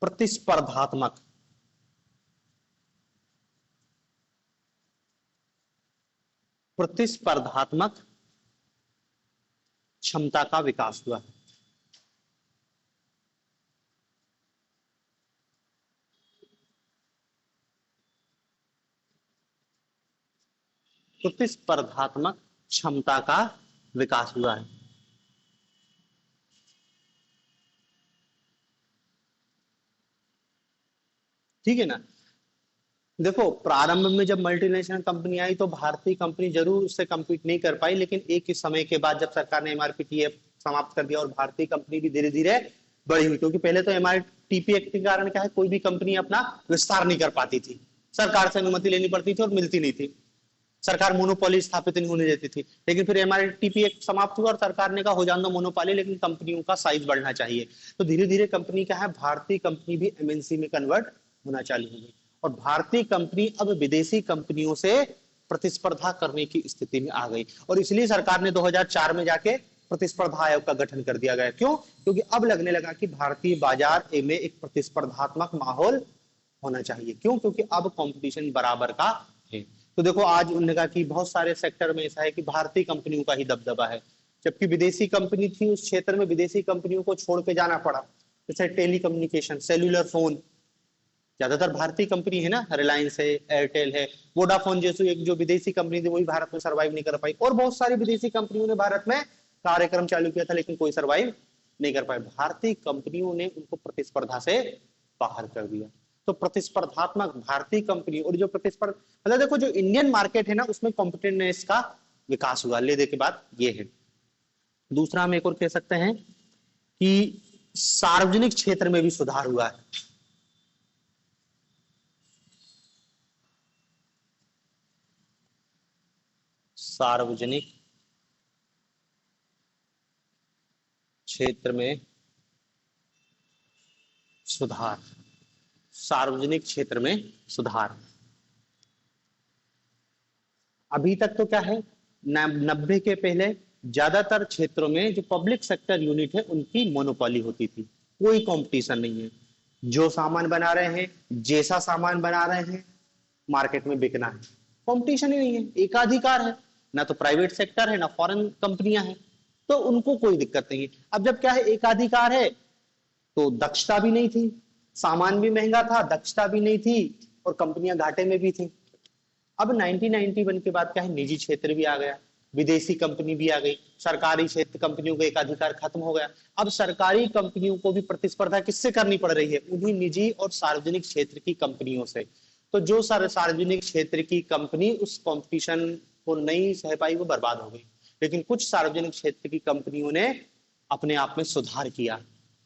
प्रतिस्पर्धात्मक प्रतिस्पर्धात्मक क्षमता का विकास हुआ। प्रतिस्पर्धात्मक क्षमता का विकास हुआ है। ठीक है ना। देखो प्रारंभ में जब मल्टीनेशनल कंपनी आई तो भारतीय कंपनी जरूर उससे कम्पीट नहीं कर पाई, लेकिन एक ही समय के बाद जब सरकार ने एमआरपीटीएफ समाप्त कर दिया और भारतीय कंपनी भी धीरे धीरे बड़ी हुई, क्योंकि पहले तो एमआरटीपी एक्ट के कारण क्या है, कोई भी कंपनी अपना विस्तार नहीं कर पाती थी, सरकार से अनुमति लेनी पड़ती थी और मिलती नहीं थी, सरकार मोनोपोली स्थापित नहीं होने देती थी। लेकिन फिर एमआरटीपी एक्ट समाप्त हुआ और सरकार ने कहा हो जान दो मोनोपोली, लेकिन कंपनियों का साइज बढ़ना चाहिए। तो धीरे धीरे कंपनी क्या है, भारतीय कंपनी भी एमएनसी में कन्वर्ट होना चालू हो गई और भारतीय कंपनी अब विदेशी कंपनियों से प्रतिस्पर्धा करने की स्थिति में आ गई। और इसलिए सरकार ने 2004 में जाके प्रतिस्पर्धा आयोग का गठन कर दिया गया। क्यों? क्योंकि अब लगने लगा कि भारतीय बाजार में एक प्रतिस्पर्धात्मक माहौल होना चाहिए। क्यों? क्योंकि अब कंपटीशन बराबर का है। तो देखो आज उन्होंने कहा कि बहुत सारे सेक्टर में ऐसा है कि भारतीय कंपनियों का ही दबदबा है, जबकि विदेशी कंपनी थी उस क्षेत्र में विदेशी कंपनियों को छोड़ के जाना पड़ा। जैसे टेलीकम्युनिकेशन, सेल्यूलर फोन, ज्यादातर भारतीय कंपनी है ना, रिलायंस है, एयरटेल है, वोडाफोन जैसी एक जो विदेशी कंपनी थी वही भारत में सर्वाइव नहीं कर पाई। और बहुत सारी विदेशी कंपनियों ने भारत में कार्यक्रम चालू किया था लेकिन कोई सर्वाइव नहीं कर पाए। भारतीय कंपनियों ने उनको प्रतिस्पर्धा से बाहर कर दिया। तो प्रतिस्पर्धात्मक भारतीय कंपनी और जो प्रतिस्पर्धा, मतलब देखो जो इंडियन मार्केट है ना उसमें कॉम्पिटिटिवनेस का विकास हुआ। ले दे के बाद ये है। दूसरा हम एक और कह सकते हैं कि सार्वजनिक क्षेत्र में भी सुधार हुआ है। सार्वजनिक क्षेत्र में सुधार, सार्वजनिक क्षेत्र में सुधार। अभी तक तो क्या है, 90 के पहले ज्यादातर क्षेत्रों में जो पब्लिक सेक्टर यूनिट है उनकी मोनोपोली होती थी, कोई कंपटीशन नहीं है। जो सामान बना रहे हैं, जैसा सामान बना रहे हैं, मार्केट में बिकना है, कंपटीशन ही नहीं है, एकाधिकार है। ना तो प्राइवेट सेक्टर है ना फॉरेन कंपनियां हैं, तो उनको कोई दिक्कत नहीं है। अब जब क्या है, एकाधिकार है तो दक्षता भी नहीं थी, सामान भी महंगा था, दक्षता भी नहीं थी और कंपनियां घाटे में भी थी। अब 1991 के बाद क्या है, निजी क्षेत्र भी आ गया, विदेशी कंपनी भी आ गई, सरकारी क्षेत्र कंपनियों का एकाधिकार खत्म हो गया। अब सरकारी कंपनियों को भी प्रतिस्पर्धा किससे करनी पड़ रही है, उन्हीं निजी और सार्वजनिक क्षेत्र की कंपनियों से। तो जो सार्वजनिक क्षेत्र की कंपनी उस कंपटीशन को नहीं सह पाई वो बर्बाद हो गई। लेकिन कुछ सार्वजनिक क्षेत्र की कंपनियों ने अपने आप में सुधार किया,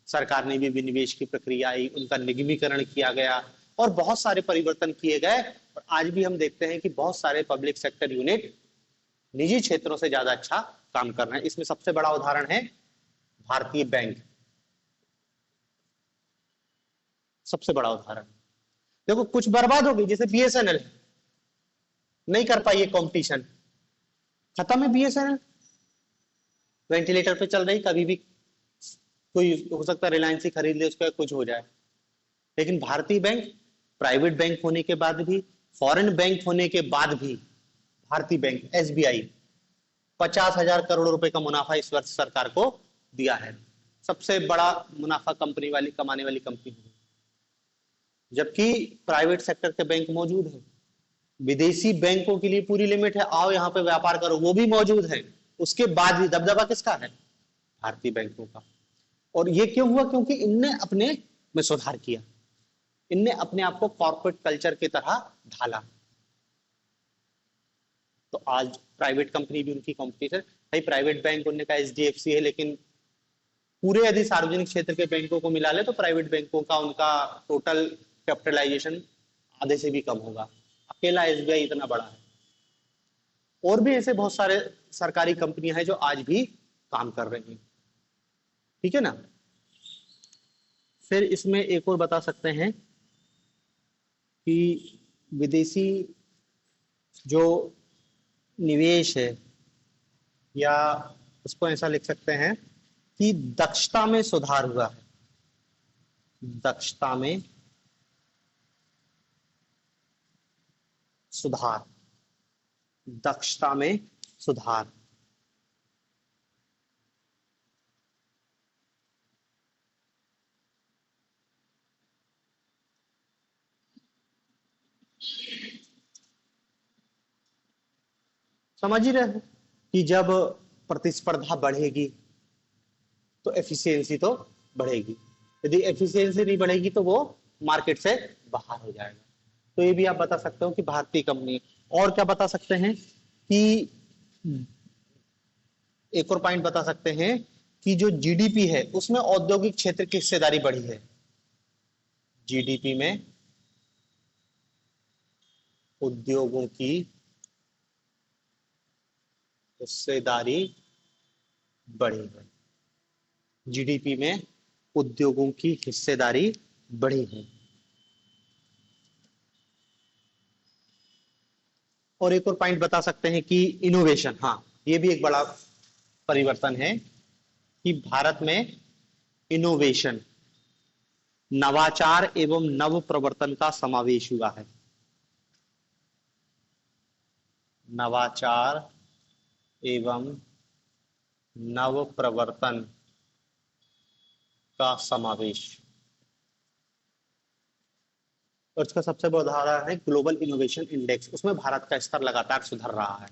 सरकार ने भी विनिवेश की प्रक्रिया आई, उनका निगमीकरण किया गया और बहुत सारे परिवर्तन किए गए। और आज भी हम देखते हैं कि बहुत सारे पब्लिक सेक्टर यूनिट निजी क्षेत्रों से ज्यादा अच्छा काम कर रहे हैं। इसमें सबसे बड़ा उदाहरण है भारतीय बैंक, सबसे बड़ा उदाहरण। देखो कुछ बर्बाद हो गई, जैसे बीएसएनएल नहीं कर पाई है कंपटीशन, खत्म है बीएसएनएल, वेंटिलेटर पे चल रही, कभी भी कोई हो सकता है रिलायंस ही खरीद ले, उसका कुछ हो जाए। लेकिन भारतीय बैंक प्राइवेट बैंक होने के बाद भी, फॉरेन बैंक होने के बाद भी, भारतीय बैंक एसबीआई 50,000 करोड़ रुपए का मुनाफा इस वर्ष सरकार को दिया है। सबसे बड़ा मुनाफा कंपनी वाली कमाने वाली कंपनी है। जबकि प्राइवेट सेक्टर के बैंक मौजूद है, विदेशी बैंकों के लिए पूरी लिमिट है, आओ यहाँ पे व्यापार करो, वो भी मौजूद है। उसके बाद भी दबदबा किसका है, भारतीय बैंकों का। और ये क्यों हुआ, क्योंकि इनने अपने में सुधार किया, इनने अपने आप को कॉर्पोरेट कल्चर की तरह ढाला। तो आज प्राइवेट कंपनी भी उनकी कॉम्पिटिटर भाई, प्राइवेट बैंक उनने कहा एचडीएफसी है, लेकिन पूरे यदि सार्वजनिक क्षेत्र के बैंकों को मिला ले तो प्राइवेट बैंकों का उनका टोटल कैपिटलाइजेशन आधे से भी कम होगा, अकेला एसबीआई इतना बड़ा है। और भी ऐसे बहुत सारे सरकारी कंपनियां हैं जो आज भी काम कर रही हैं। ठीक है ना। फिर इसमें एक और बता सकते हैं कि विदेशी जो निवेश है, या उसको ऐसा लिख सकते हैं कि दक्षता में सुधार हुआ है, दक्षता में सुधार, दक्षता में सुधार। समझ ही रहे हो कि जब प्रतिस्पर्धा बढ़ेगी तो एफिशिएंसी तो बढ़ेगी, यदि एफिशिएंसी नहीं बढ़ेगी तो वो मार्केट से बाहर हो जाएगा। तो ये भी आप बता सकते हो कि भारतीय कंपनी। और क्या बता सकते हैं कि एक और पॉइंट बता सकते हैं कि जो जीडीपी है उसमें औद्योगिक क्षेत्र की हिस्सेदारी बढ़ी है। जीडीपी में उद्योगों की हिस्सेदारी बढ़ी है। जीडीपी में उद्योगों की हिस्सेदारी बढ़ी है। और एक और पॉइंट बता सकते हैं कि इनोवेशन, हाँ ये भी एक बड़ा परिवर्तन है कि भारत में इनोवेशन, नवाचार एवं नव प्रवर्तन का समावेश हुआ है। नवाचार एवं नव प्रवर्तन का समावेश। और इसका सबसे बड़ा उदाहरण है ग्लोबल इनोवेशन इंडेक्स, उसमें भारत का स्तर लगातार सुधर रहा है।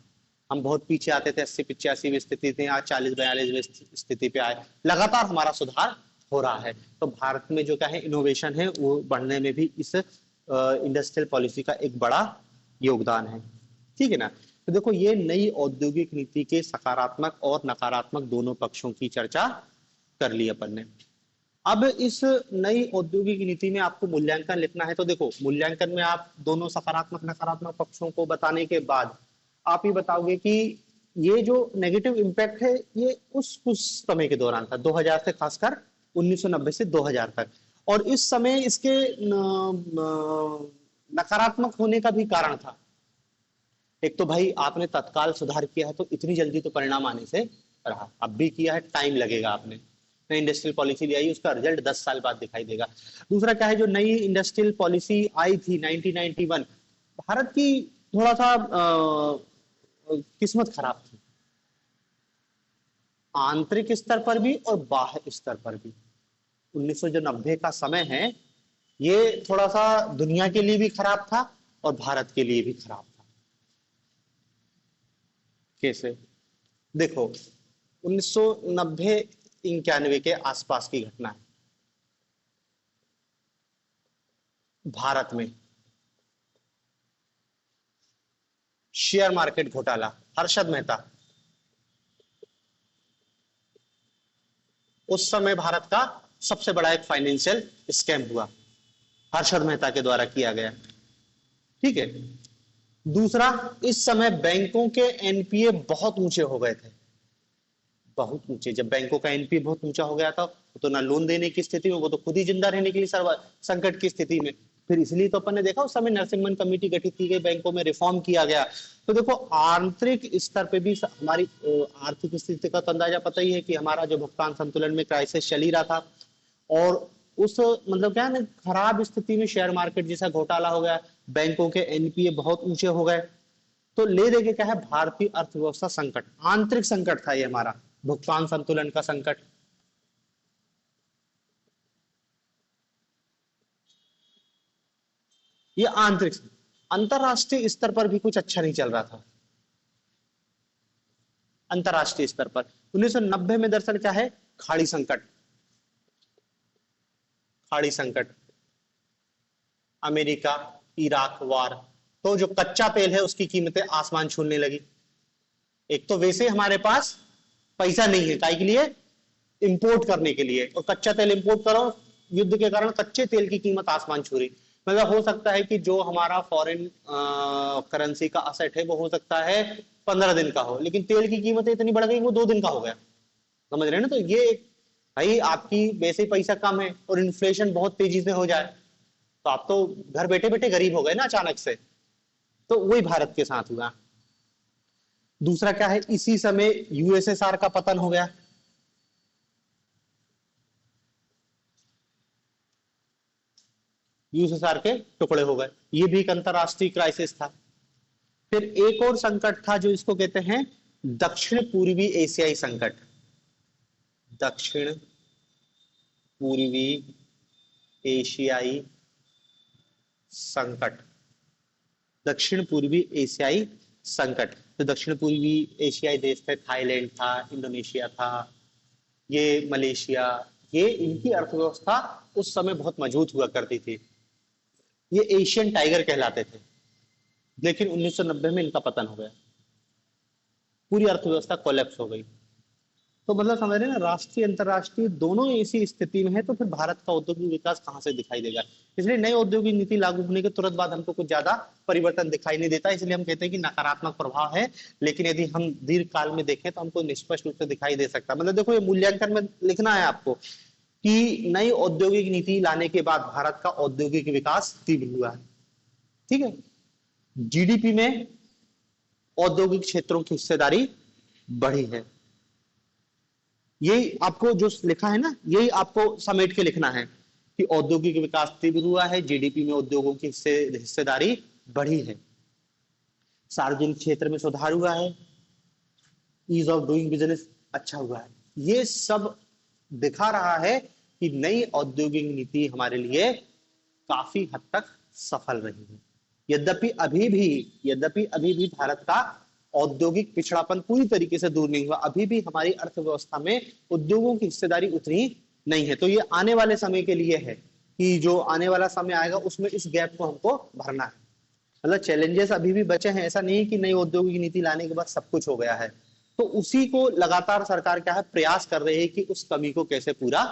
हम बहुत पीछे आते थे, 80-85वीं स्थिति थी, आज 40-42वीं स्थिति पे आए, लगातार हमारा सुधार हो रहा है। तो भारत में जो क्या है इनोवेशन है वो बढ़ने में भी इस इंडस्ट्रियल पॉलिसी का एक बड़ा योगदान है। ठीक है ना। तो देखो ये नई औद्योगिक नीति के सकारात्मक और नकारात्मक दोनों पक्षों की चर्चा कर ली अपन ने। अब इस नई औद्योगिक नीति में आपको मूल्यांकन लिखना है, तो देखो मूल्यांकन में आप दोनों सकारात्मक नकारात्मक पक्षों को बताने के बाद आप ही बताओगे कि ये जो नेगेटिव इम्पैक्ट है ये उस कुछ समय के दौरान था, 2000 से खासकर 1990 से 2000 तक। और इस समय इसके नकारात्मक होने का भी कारण था। एक तो भाई आपने तत्काल सुधार किया है तो इतनी जल्दी तो परिणाम आने से रहा, अब भी किया है टाइम लगेगा। आपने नई इंडस्ट्रियल पॉलिसी ले आई, उसका रिजल्ट 10 साल बाद दिखाई देगा। दूसरा क्या है, जो नई इंडस्ट्रियल पॉलिसी आई थी 1991, भारत की थोड़ा सा किस्मत खराब थी, आंतरिक स्तर पर भी और बाह्य स्तर पर भी। 1990 का समय है, ये थोड़ा सा दुनिया के लिए भी खराब था और भारत के लिए भी खराब था। कैसे? देखो 1990-91 के आसपास की घटना है। भारत में शेयर मार्केट घोटाला, हर्षद मेहता, उस समय भारत का सबसे बड़ा एक फाइनेंशियल स्कैम हुआ, हर्षद मेहता के द्वारा किया गया। ठीक है। दूसरा, इस समय बैंकों के एनपीए बहुत ऊंचे हो गए थे, बहुत ऊंचे। जब बैंकों का एनपीए बहुत ऊंचा हो गया था तो ना लोन देने की स्थिति में, वो तो खुद ही जिंदा रहने के लिए संकट की स्थिति में। फिर इसलिए तो अपन ने देखा उस समय नरसिम्हन कमेटी गठित की गई, बैंकों में रिफॉर्म किया गया। तो देखो आंतरिक स्तर पे भी हमारी आर्थिक स्थिति का तो अंदाजा पता ही है कि हमारा जो भुगतान संतुलन में क्राइसिस चल ही रहा था। और उस मतलब क्या है ना, खराब स्थिति में शेयर मार्केट जैसा घोटाला हो गया, बैंकों के एनपीए बहुत ऊंचे हो गए। तो ले दे के क्या है, भारतीय अर्थव्यवस्था संकट, आंतरिक संकट था ये हमारा, भुगतान संतुलन का संकट। ये आंतरिक, अंतरराष्ट्रीय स्तर पर भी कुछ अच्छा नहीं चल रहा था। अंतरराष्ट्रीय स्तर पर 1990 में दरअसल क्या है, खाड़ी संकट, खाड़ी संकट, अमेरिका इराक वार। तो जो कच्चा तेल है उसकी कीमतें आसमान छूने लगी। एक तो वैसे हमारे पास पैसा नहीं है काहे के लिए, इंपोर्ट करने के लिए, और कच्चा तेल इंपोर्ट करो, युद्ध के कारण कच्चे तेल की कीमत आसमान छू रही। मतलब हो सकता है कि जो हमारा फॉरेन करेंसी का असेट है वो हो सकता है 15 दिन का हो, लेकिन तेल की कीमत इतनी बढ़ गई वो 2 दिन का हो गया। समझ रहे हैं ना। तो ये भाई आपकी वैसे ही पैसा कम है और इन्फ्लेशन बहुत तेजी से हो जाए तो आप तो घर बैठे बैठे गरीब हो गए ना अचानक से। तो वही भारत के साथ हुआ। दूसरा क्या है, इसी समय यूएसएसआर का पतन हो गया। यूएसएसआर के टुकड़े हो गए, ये भी एक अंतरराष्ट्रीय क्राइसिस था। फिर एक और संकट था जो इसको कहते हैं दक्षिण पूर्वी एशियाई संकट। दक्षिण पूर्वी एशियाई संकट, दक्षिण पूर्वी एशियाई संकट। जो दक्षिण पूर्वी एशियाई देश थे, थाईलैंड था, इंडोनेशिया था, ये मलेशिया, ये इनकी अर्थव्यवस्था उस समय बहुत मजबूत हुआ करती थी। ये एशियन टाइगर कहलाते थे। लेकिन 1990 में इनका पतन हो गया, पूरी अर्थव्यवस्था कोलैप्स हो गई। तो मतलब समझ रहे हैं ना, राष्ट्रीय अंतरराष्ट्रीय दोनों ऐसी स्थिति में है, तो फिर भारत का औद्योगिक विकास कहां से दिखाई देगा। इसलिए नई औद्योगिक नीति लागू होने के तुरंत बाद हमको कुछ ज्यादा परिवर्तन दिखाई नहीं देता, इसलिए हम कहते हैं कि नकारात्मक प्रभाव है। लेकिन यदि हम दीर्घ काल में देखें तो हमको निष्पष्ट रूप से दिखाई दे सकता है। मतलब देखो, ये मूल्यांकन में लिखना है आपको कि नई औद्योगिक नीति लाने के बाद भारत का औद्योगिक विकास तीव्र हुआ है। ठीक है, जीडीपी में औद्योगिक क्षेत्रों की हिस्सेदारी बढ़ी है। यही आपको जो लिखा है ना, यही आपको समेट के लिखना है कि औद्योगिक विकास तीव्र हुआ है, जीडीपी में उद्योगों की हिस्सेदारी बढ़ी है, सार्वजनिक क्षेत्र में सुधार हुआ है, ईज ऑफ डूइंग बिजनेस अच्छा हुआ है। ये सब दिखा रहा है कि नई औद्योगिक नीति हमारे लिए काफी हद तक सफल रही है। यद्यपि अभी भी भारत का औद्योगिक पिछड़ापन पूरी तरीके से दूर नहीं हुआ, अभी भी हमारी अर्थव्यवस्था में उद्योगों की हिस्सेदारी उतनी नहीं है। तो ये आने वाले समय के लिए है कि जो आने वाला समय आएगा उसमें इस गैप को हमको भरना है। मतलब चैलेंजेस अभी भी बचे हैं, ऐसा नहीं कि नई औद्योगिक नीति लाने के बाद सब कुछ हो गया है। तो उसी को लगातार सरकार क्या है, प्रयास कर रही है कि उस कमी को कैसे पूरा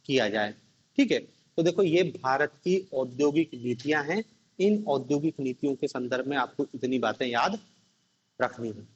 किया जाए। ठीक है, तो देखो, ये भारत की औद्योगिक नीतियां हैं। इन औद्योगिक नीतियों के संदर्भ में आपको इतनी बातें याद रखनी है।